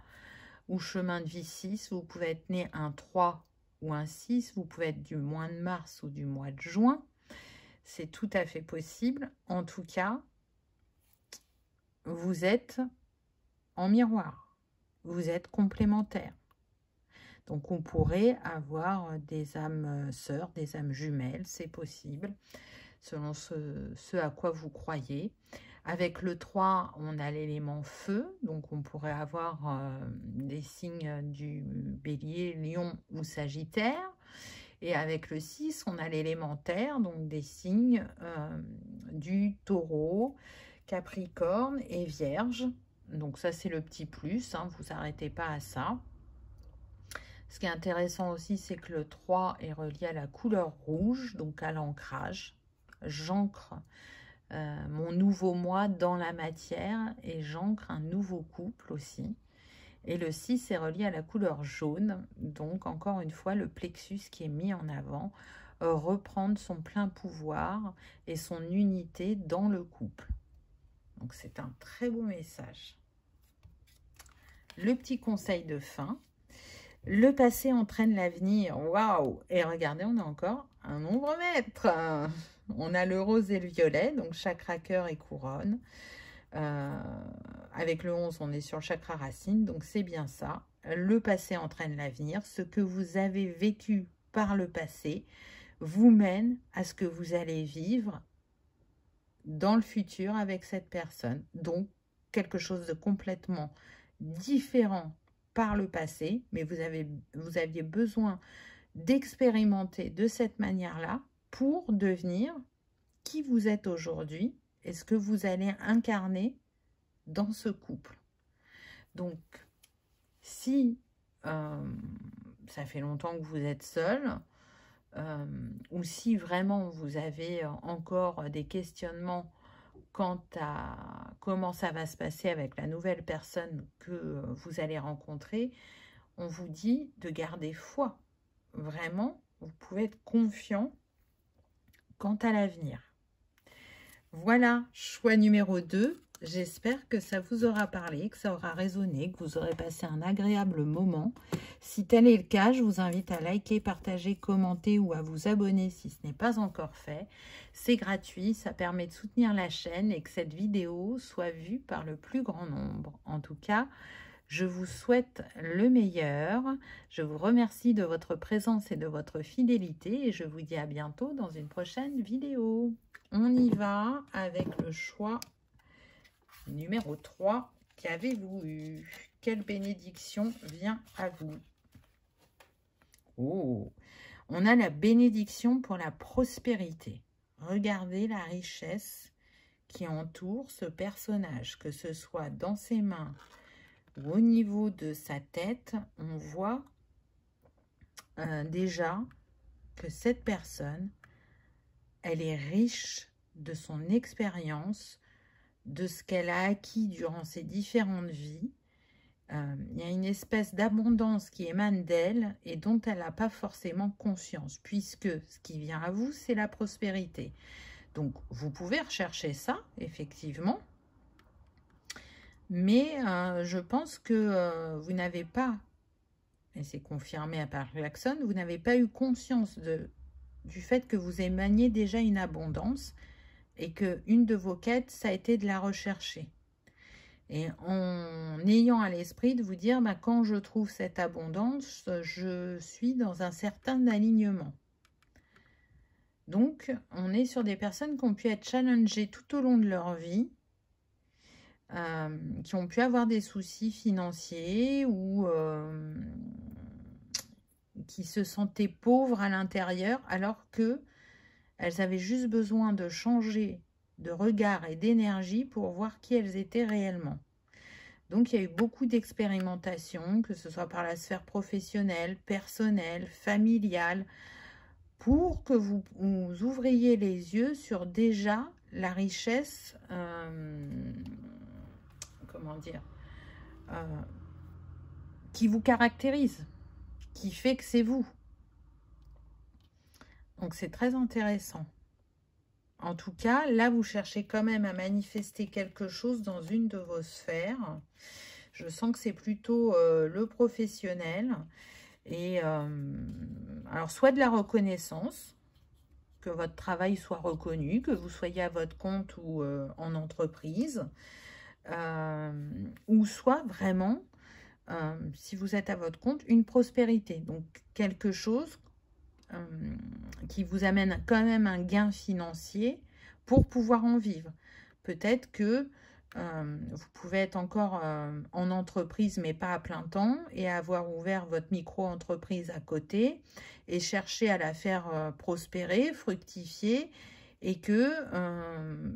ou chemin de vie 6. Vous pouvez être né un 3 ou un 6. Vous pouvez être du mois de mars ou du mois de juin. C'est tout à fait possible. En tout cas, vous êtes en miroir. Vous êtes complémentaires. Donc, on pourrait avoir des âmes sœurs, des âmes jumelles. C'est possible, selon ce à quoi vous croyez. Avec le 3, on a l'élément feu. Donc, on pourrait avoir des signes du bélier, lion ou sagittaire. Et avec le 6, on a l'élément terre. Donc, des signes du taureau, capricorne et vierge. Donc ça, c'est le petit plus, hein, vous n'arrêtez pas à ça. Ce qui est intéressant aussi, c'est que le 3 est relié à la couleur rouge, donc à l'ancrage. J'ancre mon nouveau moi dans la matière et j'ancre un nouveau couple aussi. Et le 6 est relié à la couleur jaune, donc encore une fois, le plexus qui est mis en avant, reprendre son plein pouvoir et son unité dans le couple. Donc c'est un très beau message. Le petit conseil de fin. Le passé entraîne l'avenir. Waouh! Et regardez, on a encore un nombre maître. On a le rose et le violet, donc chakra cœur et couronne. Avec le 11, on est sur le chakra racine, donc c'est bien ça. Le passé entraîne l'avenir. Ce que vous avez vécu par le passé vous mène à ce que vous allez vivre dans le futur avec cette personne. Donc, quelque chose de complètement différent par le passé, mais vous aviez besoin d'expérimenter de cette manière-là pour devenir qui vous êtes aujourd'hui et ce que vous allez incarner dans ce couple. Donc, si ça fait longtemps que vous êtes seul, ou si vraiment vous avez encore des questionnements quant à comment ça va se passer avec la nouvelle personne que vous allez rencontrer, on vous dit de garder foi. Vraiment, vous pouvez être confiant quant à l'avenir. Voilà, choix numéro 2. J'espère que ça vous aura parlé, que ça aura résonné, que vous aurez passé un agréable moment. Si tel est le cas, je vous invite à liker, partager, commenter ou à vous abonner si ce n'est pas encore fait. C'est gratuit, ça permet de soutenir la chaîne et que cette vidéo soit vue par le plus grand nombre. En tout cas, je vous souhaite le meilleur. Je vous remercie de votre présence et de votre fidélité et je vous dis à bientôt dans une prochaine vidéo. on y va avec le choix numéro 3. Qu'avez-vous eu? Quelle bénédiction vient à vous? Oh, on a la bénédiction pour la prospérité. Regardez la richesse qui entoure ce personnage, que ce soit dans ses mains ou au niveau de sa tête. On voit déjà que cette personne, elle est riche de son expérience, de ce qu'elle a acquis durant ses différentes vies. Il y a une espèce d'abondance qui émane d'elle et dont elle n'a pas forcément conscience, puisque ce qui vient à vous, c'est la prospérité. Donc, vous pouvez rechercher ça, effectivement, mais je pense que vous n'avez pas, et c'est confirmé par Jackson, vous n'avez pas eu conscience du fait que vous émaniez déjà une abondance et qu'une de vos quêtes, ça a été de la rechercher. Et en ayant à l'esprit de vous dire, bah, quand je trouve cette abondance, je suis dans un certain alignement. Donc, on est sur des personnes qui ont pu être challengées tout au long de leur vie, qui ont pu avoir des soucis financiers ou qui se sentaient pauvres à l'intérieur, alors que elles avaient juste besoin de changer de regard et d'énergie pour voir qui elles étaient réellement. Donc, il y a eu beaucoup d'expérimentation, que ce soit par la sphère professionnelle, personnelle, familiale, pour que vous ouvriez les yeux sur déjà la richesse, comment dire, qui vous caractérise, qui fait que c'est vous. Donc, c'est très intéressant. En tout cas, là, vous cherchez quand même à manifester quelque chose dans une de vos sphères. Je sens que c'est plutôt le professionnel. Et alors, soit de la reconnaissance, que votre travail soit reconnu, que vous soyez à votre compte ou en entreprise, ou soit vraiment, si vous êtes à votre compte, une prospérité. Donc, quelque chose qui vous amène quand même un gain financier pour pouvoir en vivre. Peut-être que vous pouvez être encore en entreprise, mais pas à plein temps, et avoir ouvert votre micro-entreprise à côté, et chercher à la faire prospérer, fructifier, et que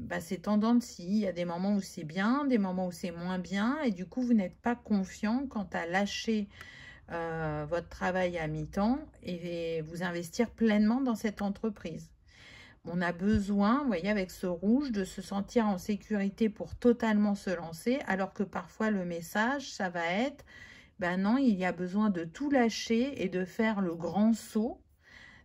bah, c'est tendant de si. Il y a des moments où c'est bien, des moments où c'est moins bien, et du coup, vous n'êtes pas confiant quant à lâcher votre travail à mi-temps et vous investir pleinement dans cette entreprise. On a besoin, vous voyez, avec ce rouge, de se sentir en sécurité pour totalement se lancer, alors que parfois le message, ça va être, ben non, il y a besoin de tout lâcher et de faire le grand saut,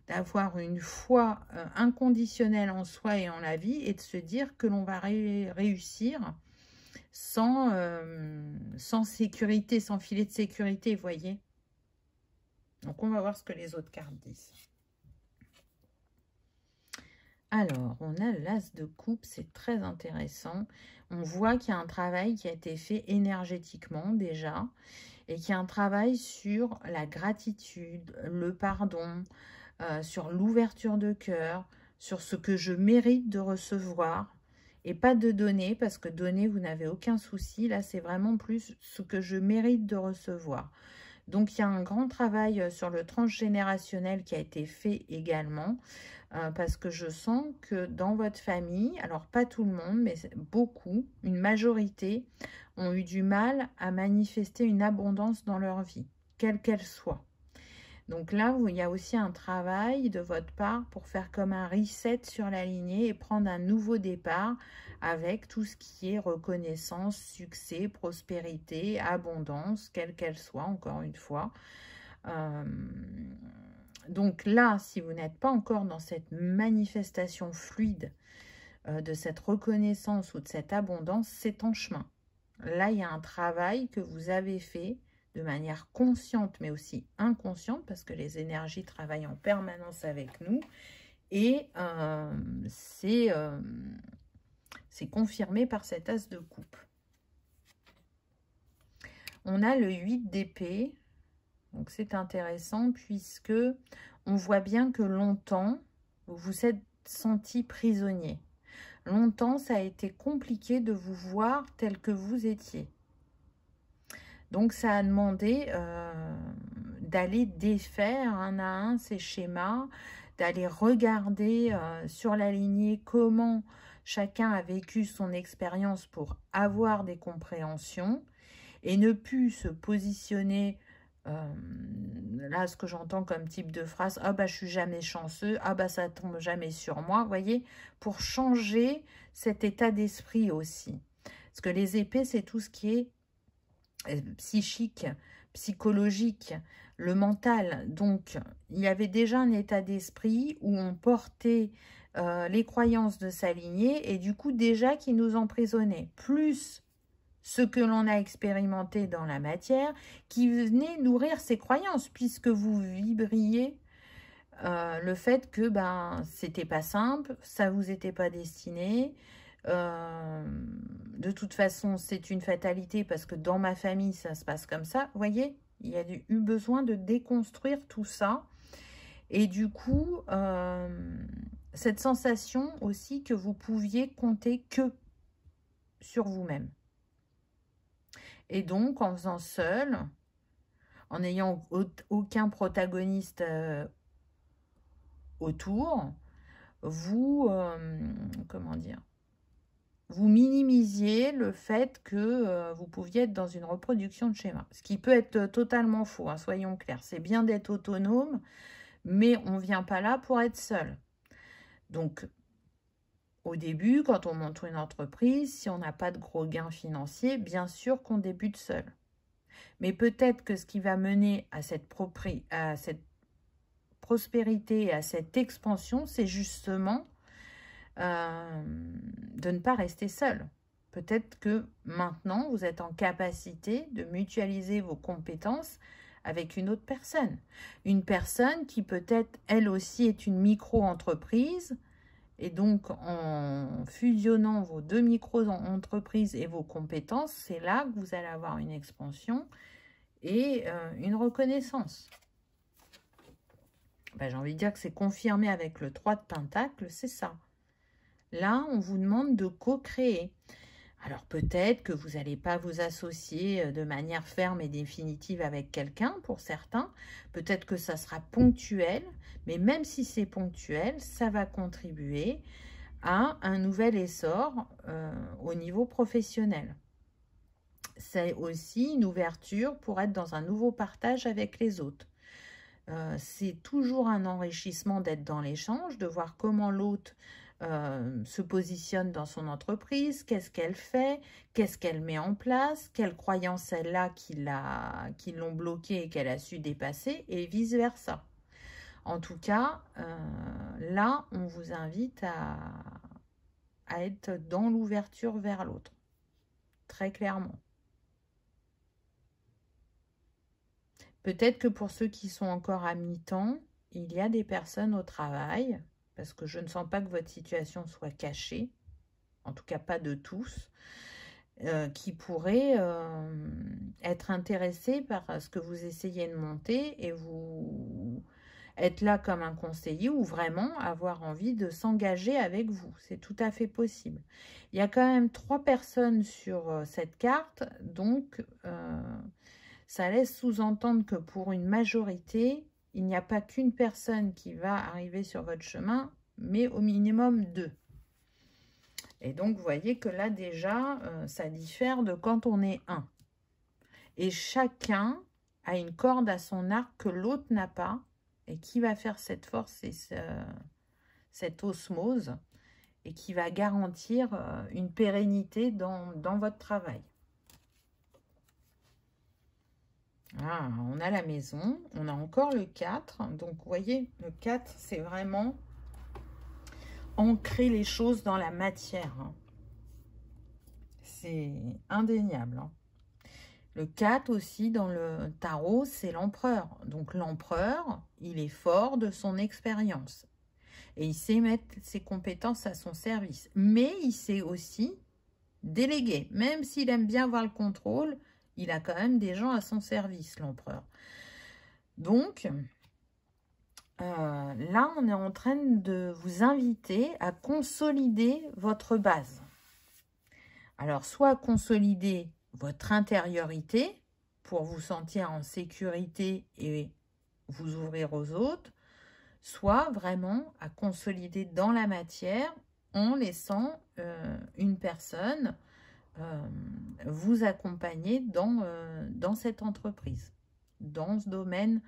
d'avoir une foi inconditionnelle en soi et en la vie, et de se dire que l'on va réussir sans sécurité, sans filet de sécurité, vous voyez. Donc, on va voir ce que les autres cartes disent. Alors, on a l'As de coupe, c'est très intéressant. On voit qu'il y a un travail qui a été fait énergétiquement déjà, et qu'il y a un travail sur la gratitude, le pardon, sur l'ouverture de cœur, sur ce que je mérite de recevoir, et pas de donner, parce que donner, vous n'avez aucun souci. Là, c'est vraiment plus ce que je mérite de recevoir. Donc, il y a un grand travail sur le transgénérationnel qui a été fait également, parce que je sens que dans votre famille, alors pas tout le monde, mais beaucoup, une majorité, ont eu du mal à manifester une abondance dans leur vie, quelle qu'elle soit. Donc là, il y a aussi un travail de votre part pour faire comme un reset sur la lignée et prendre un nouveau départ avec tout ce qui est reconnaissance, succès, prospérité, abondance, quelle qu'elle soit, encore une fois. Donc là, si vous n'êtes pas encore dans cette manifestation fluide de cette reconnaissance ou de cette abondance, c'est en chemin. Là, il y a un travail que vous avez fait de manière consciente, mais aussi inconsciente, parce que les énergies travaillent en permanence avec nous. Et c'est confirmé par cet as de coupe. On a le 8 d'épée. Donc, c'est intéressant puisque on voit bien que longtemps, vous vous êtes senti prisonnier. longtemps, ça a été compliqué de vous voir tel que vous étiez. Donc, ça a demandé d'aller défaire un à un ces schémas, d'aller regarder sur la lignée comment chacun a vécu son expérience pour avoir des compréhensions et ne plus se positionner, là ce que j'entends comme type de phrase, « Ah bah je suis jamais chanceux, ah bah ça tombe jamais sur moi », vous voyez, pour changer cet état d'esprit aussi. Parce que les épées, c'est tout ce qui est psychique, psychologique, le mental. Donc, il y avait déjà un état d'esprit où on portait les croyances de sa lignée et du coup, déjà qui nous emprisonnait. Plus ce que l'on a expérimenté dans la matière qui venait nourrir ces croyances puisque vous vibriez le fait que ben, c'était pas simple, ça vous était pas destiné. De toute façon, c'est une fatalité parce que dans ma famille, ça se passe comme ça. Vous voyez, il y a eu besoin de déconstruire tout ça. Et du coup, cette sensation aussi que vous pouviez compter que sur vous-même. Et donc, en faisant seul, en n'ayant aucun protagoniste autour, vous, comment dire, vous minimisiez le fait que vous pouviez être dans une reproduction de schéma. Ce qui peut être totalement faux, hein, soyons clairs. C'est bien d'être autonome, mais on ne vient pas là pour être seul. Donc, au début, quand on monte une entreprise, si on n'a pas de gros gains financiers, bien sûr qu'on débute seul. Mais peut-être que ce qui va mener à cette prospérité et à cette expansion, c'est justement de ne pas rester seul. Peut-être que maintenant, vous êtes en capacité de mutualiser vos compétences avec une autre personne. Une personne qui peut-être, elle aussi, est une micro-entreprise. Et donc, en fusionnant vos deux micro-entreprises et vos compétences, c'est là que vous allez avoir une expansion et une reconnaissance. Ben, j'ai envie de dire que c'est confirmé avec le 3 de Pentacle, c'est ça. Là, on vous demande de co-créer. Alors peut-être que vous n'allez pas vous associer de manière ferme et définitive avec quelqu'un pour certains. Peut-être que ça sera ponctuel, mais même si c'est ponctuel, ça va contribuer à un nouvel essor au niveau professionnel. C'est aussi une ouverture pour être dans un nouveau partage avec les autres. C'est toujours un enrichissement d'être dans l'échange, de voir comment l'autre se positionne dans son entreprise, qu'est-ce qu'elle fait, qu'est-ce qu'elle met en place, quelles croyances elle a qui l'ont bloquée et qu'elle a su dépasser, et vice-versa. En tout cas, là, on vous invite à être dans l'ouverture vers l'autre, très clairement. Peut-être que pour ceux qui sont encore à mi-temps, il y a des personnes au travail, parce que je ne sens pas que votre situation soit cachée, en tout cas pas de tous, qui pourraient être intéressés par ce que vous essayez de monter et vous être là comme un conseiller ou vraiment avoir envie de s'engager avec vous. C'est tout à fait possible. Il y a quand même 3 personnes sur cette carte, donc ça laisse sous-entendre que pour une majorité, il n'y a pas qu'une personne qui va arriver sur votre chemin, mais au minimum 2. Et donc, vous voyez que là, déjà, ça diffère de quand on est 1. Et chacun a une corde à son arc que l'autre n'a pas. Et qui va faire cette force et cette osmose et qui va garantir une pérennité dans votre travail. Ah, on a la maison, on a encore le 4. Donc, vous voyez, le 4, c'est vraiment ancrer les choses dans la matière. Hein. C'est indéniable. Hein. Le 4 aussi, dans le tarot, c'est l'empereur. Donc, l'empereur, il est fort de son expérience. Et il sait mettre ses compétences à son service. Mais il sait aussi déléguer. Même s'il aime bien avoir le contrôle, il a quand même des gens à son service, l'empereur. Donc, là, on est en train de vous inviter à consolider votre base. Alors, soit consolider votre intériorité pour vous sentir en sécurité et vous ouvrir aux autres, soit vraiment à consolider dans la matière en laissant une personne vous accompagner dans cette entreprise, dans ce domaine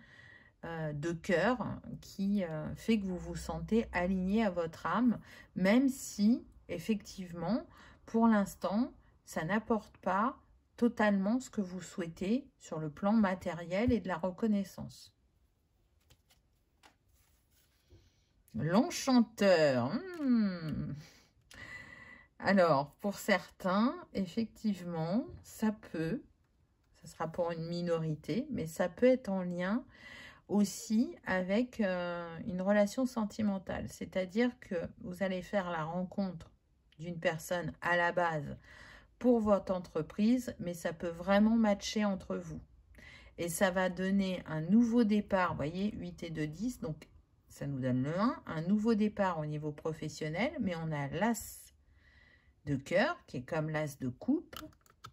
de cœur qui fait que vous vous sentez aligné à votre âme, même si, effectivement, pour l'instant, ça n'apporte pas totalement ce que vous souhaitez sur le plan matériel et de la reconnaissance. L'enchanteur. Alors, pour certains, effectivement, ça sera pour une minorité, mais ça peut être en lien aussi avec une relation sentimentale. C'est-à-dire que vous allez faire la rencontre d'une personne à la base pour votre entreprise, mais ça peut vraiment matcher entre vous. Et ça va donner un nouveau départ, vous voyez, 8 et 2, 10, donc ça nous donne le 1, un nouveau départ au niveau professionnel, mais on a l'as de cœur, qui est comme l'as de coupe,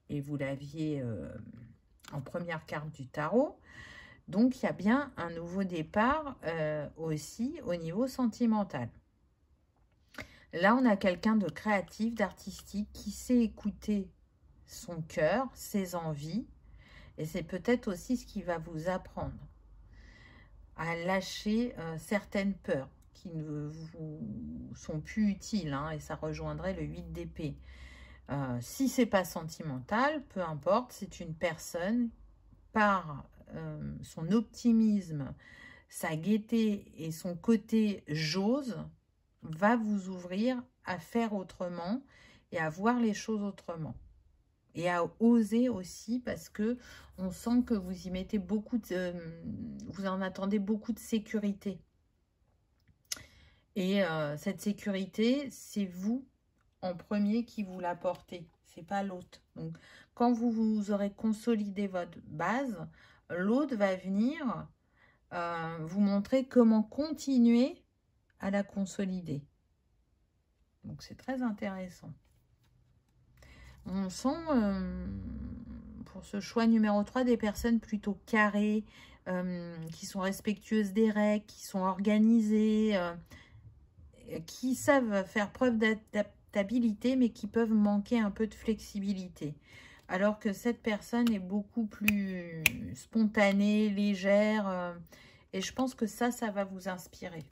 et vous l'aviez en première carte du tarot. Donc, il y a bien un nouveau départ aussi au niveau sentimental. Là, on a quelqu'un de créatif, d'artistique, qui sait écouter son cœur, ses envies, et c'est peut-être aussi ce qui va vous apprendre à lâcher certaines peurs qui ne vous sont plus utiles, hein, et ça rejoindrait le 8 d'épée. Si c'est pas sentimental, peu importe, c'est une personne par son optimisme, sa gaieté et son côté j'ose, va vous ouvrir à faire autrement et à voir les choses autrement. Et à oser aussi, parce que on sent que vous y mettez beaucoup de... vous en attendez beaucoup de sécurité. Et cette sécurité, c'est vous en premier qui vous l'apportez. C'est pas l'autre. Donc, quand vous aurez consolidé votre base, l'autre va venir vous montrer comment continuer à la consolider. Donc, c'est très intéressant. On sent, pour ce choix numéro 3, des personnes plutôt carrées, qui sont respectueuses des règles, qui sont organisées, qui savent faire preuve d'adaptabilité, mais qui peuvent manquer un peu de flexibilité. Alors que cette personne est beaucoup plus spontanée, légère, et je pense que ça va vous inspirer.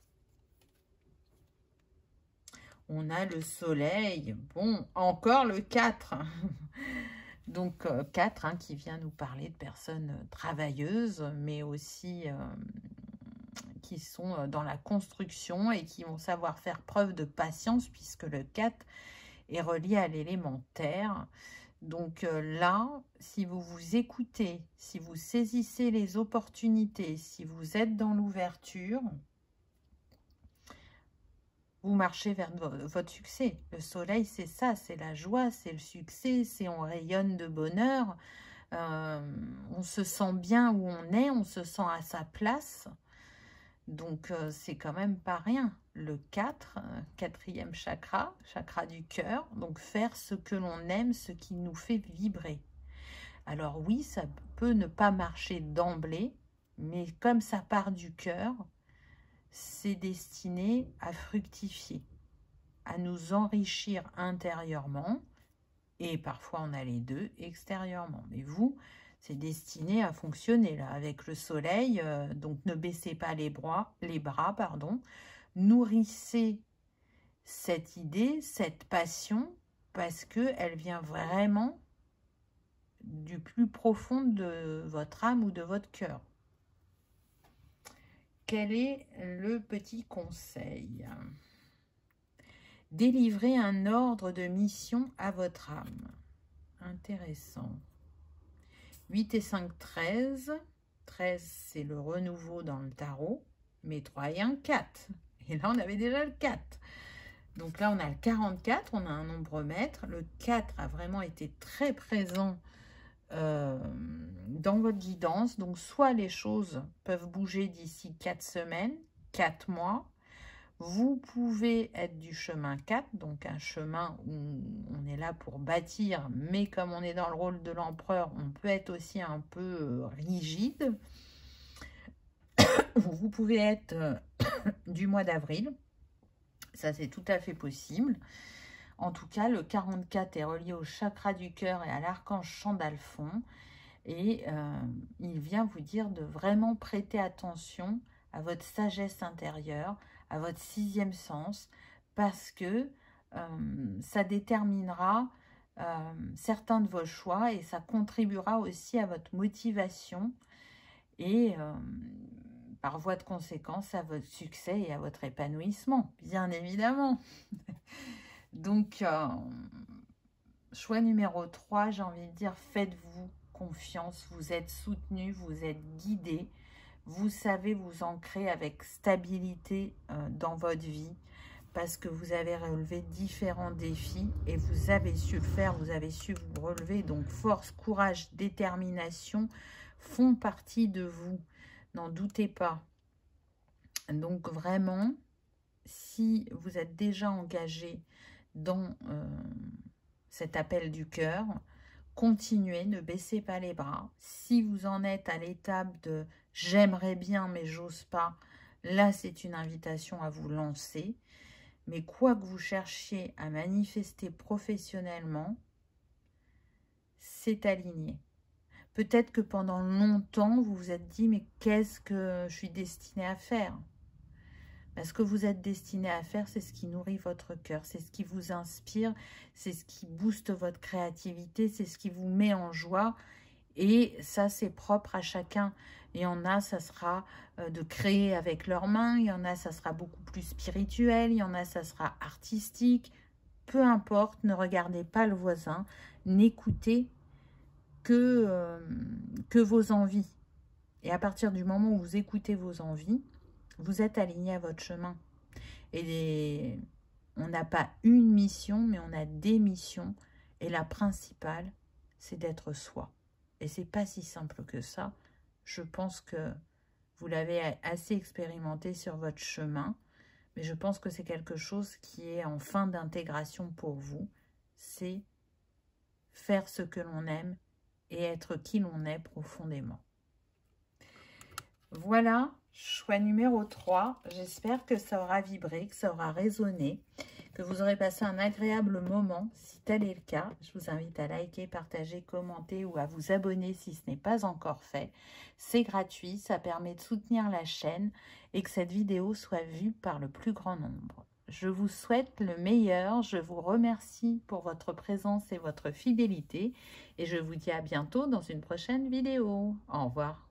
On a le soleil. Bon, encore le 4. Donc, 4 hein, qui vient nous parler de personnes travailleuses, mais aussi qui sont dans la construction et qui vont savoir faire preuve de patience, puisque le 4 est relié à l'élément terre. Donc là, si vous vous écoutez, si vous saisissez les opportunités, si vous êtes dans l'ouverture, vous marchez vers votre succès. Le soleil, c'est ça, c'est la joie, c'est le succès, c'est on rayonne de bonheur, on se sent bien où on se sent à sa place. Donc, c'est quand même pas rien. Le 4, quatrième chakra, chakra du cœur. Donc, faire ce que l'on aime, ce qui nous fait vibrer. Alors oui, ça peut ne pas marcher d'emblée, mais comme ça part du cœur, c'est destiné à fructifier, à nous enrichir intérieurement, et parfois on a les deux extérieurement. Mais vous, c'est destiné à fonctionner là avec le soleil, donc ne baissez pas les bras, nourrissez cette idée, cette passion, parce qu'elle vient vraiment du plus profond de votre âme ou de votre cœur. Quel est le petit conseil? Délivrez un ordre de mission à votre âme. Intéressant. 8 et 5, 13. 13, c'est le renouveau dans le tarot. Mais 3 et 1, 4. Et là, on avait déjà le 4. Donc là, on a le 44, on a un nombre maître. Le 4 a vraiment été très présent dans votre guidance. Donc, soit les choses peuvent bouger d'ici 4 semaines, 4 mois. Vous pouvez être du chemin 4, donc un chemin où on est là pour bâtir, mais comme on est dans le rôle de l'empereur, on peut être aussi un peu rigide. Vous pouvez être du mois d'avril, ça c'est tout à fait possible. En tout cas, le 44 est relié au chakra du cœur et à l'archange Chandalphon. Et il vient vous dire de vraiment prêter attention à votre sagesse intérieure, à votre 6e sens, parce que ça déterminera certains de vos choix et ça contribuera aussi à votre motivation et par voie de conséquence à votre succès et à votre épanouissement, bien évidemment. Donc, choix numéro 3, j'ai envie de dire, faites-vous confiance, vous êtes soutenu, vous êtes guidé, vous savez vous ancrer avec stabilité dans votre vie parce que vous avez relevé différents défis et vous avez su le faire, vous avez su vous relever. Donc force, courage, détermination font partie de vous, n'en doutez pas. Donc vraiment, si vous êtes déjà engagé dans cet appel du cœur, continuez, ne baissez pas les bras. Si vous en êtes à l'étape de « j'aimerais bien mais j'ose pas », là c'est une invitation à vous lancer. Mais quoi que vous cherchiez à manifester professionnellement, c'est aligné. Peut-être que pendant longtemps, vous vous êtes dit « mais qu'est-ce que je suis destinée à faire ?» Ce que vous êtes destiné à faire, c'est ce qui nourrit votre cœur, c'est ce qui vous inspire, c'est ce qui booste votre créativité, c'est ce qui vous met en joie. Et ça, c'est propre à chacun. Il y en a, ça sera de créer avec leurs mains, il y en a, ça sera beaucoup plus spirituel, il y en a, ça sera artistique. Peu importe, ne regardez pas le voisin, n'écoutez que vos envies. Et à partir du moment où vous écoutez vos envies, vous êtes aligné à votre chemin. Et on n'a pas une mission, mais on a des missions. Et la principale, c'est d'être soi. Et c'est pas si simple que ça. Je pense que vous l'avez assez expérimenté sur votre chemin. Mais je pense que c'est quelque chose qui est en fin d'intégration pour vous. C'est faire ce que l'on aime et être qui l'on est profondément. Voilà, choix numéro 3. J'espère que ça aura vibré, que ça aura résonné, que vous aurez passé un agréable moment. Si tel est le cas, je vous invite à liker, partager, commenter ou à vous abonner si ce n'est pas encore fait. C'est gratuit, ça permet de soutenir la chaîne et que cette vidéo soit vue par le plus grand nombre. Je vous souhaite le meilleur, je vous remercie pour votre présence et votre fidélité et je vous dis à bientôt dans une prochaine vidéo. Au revoir.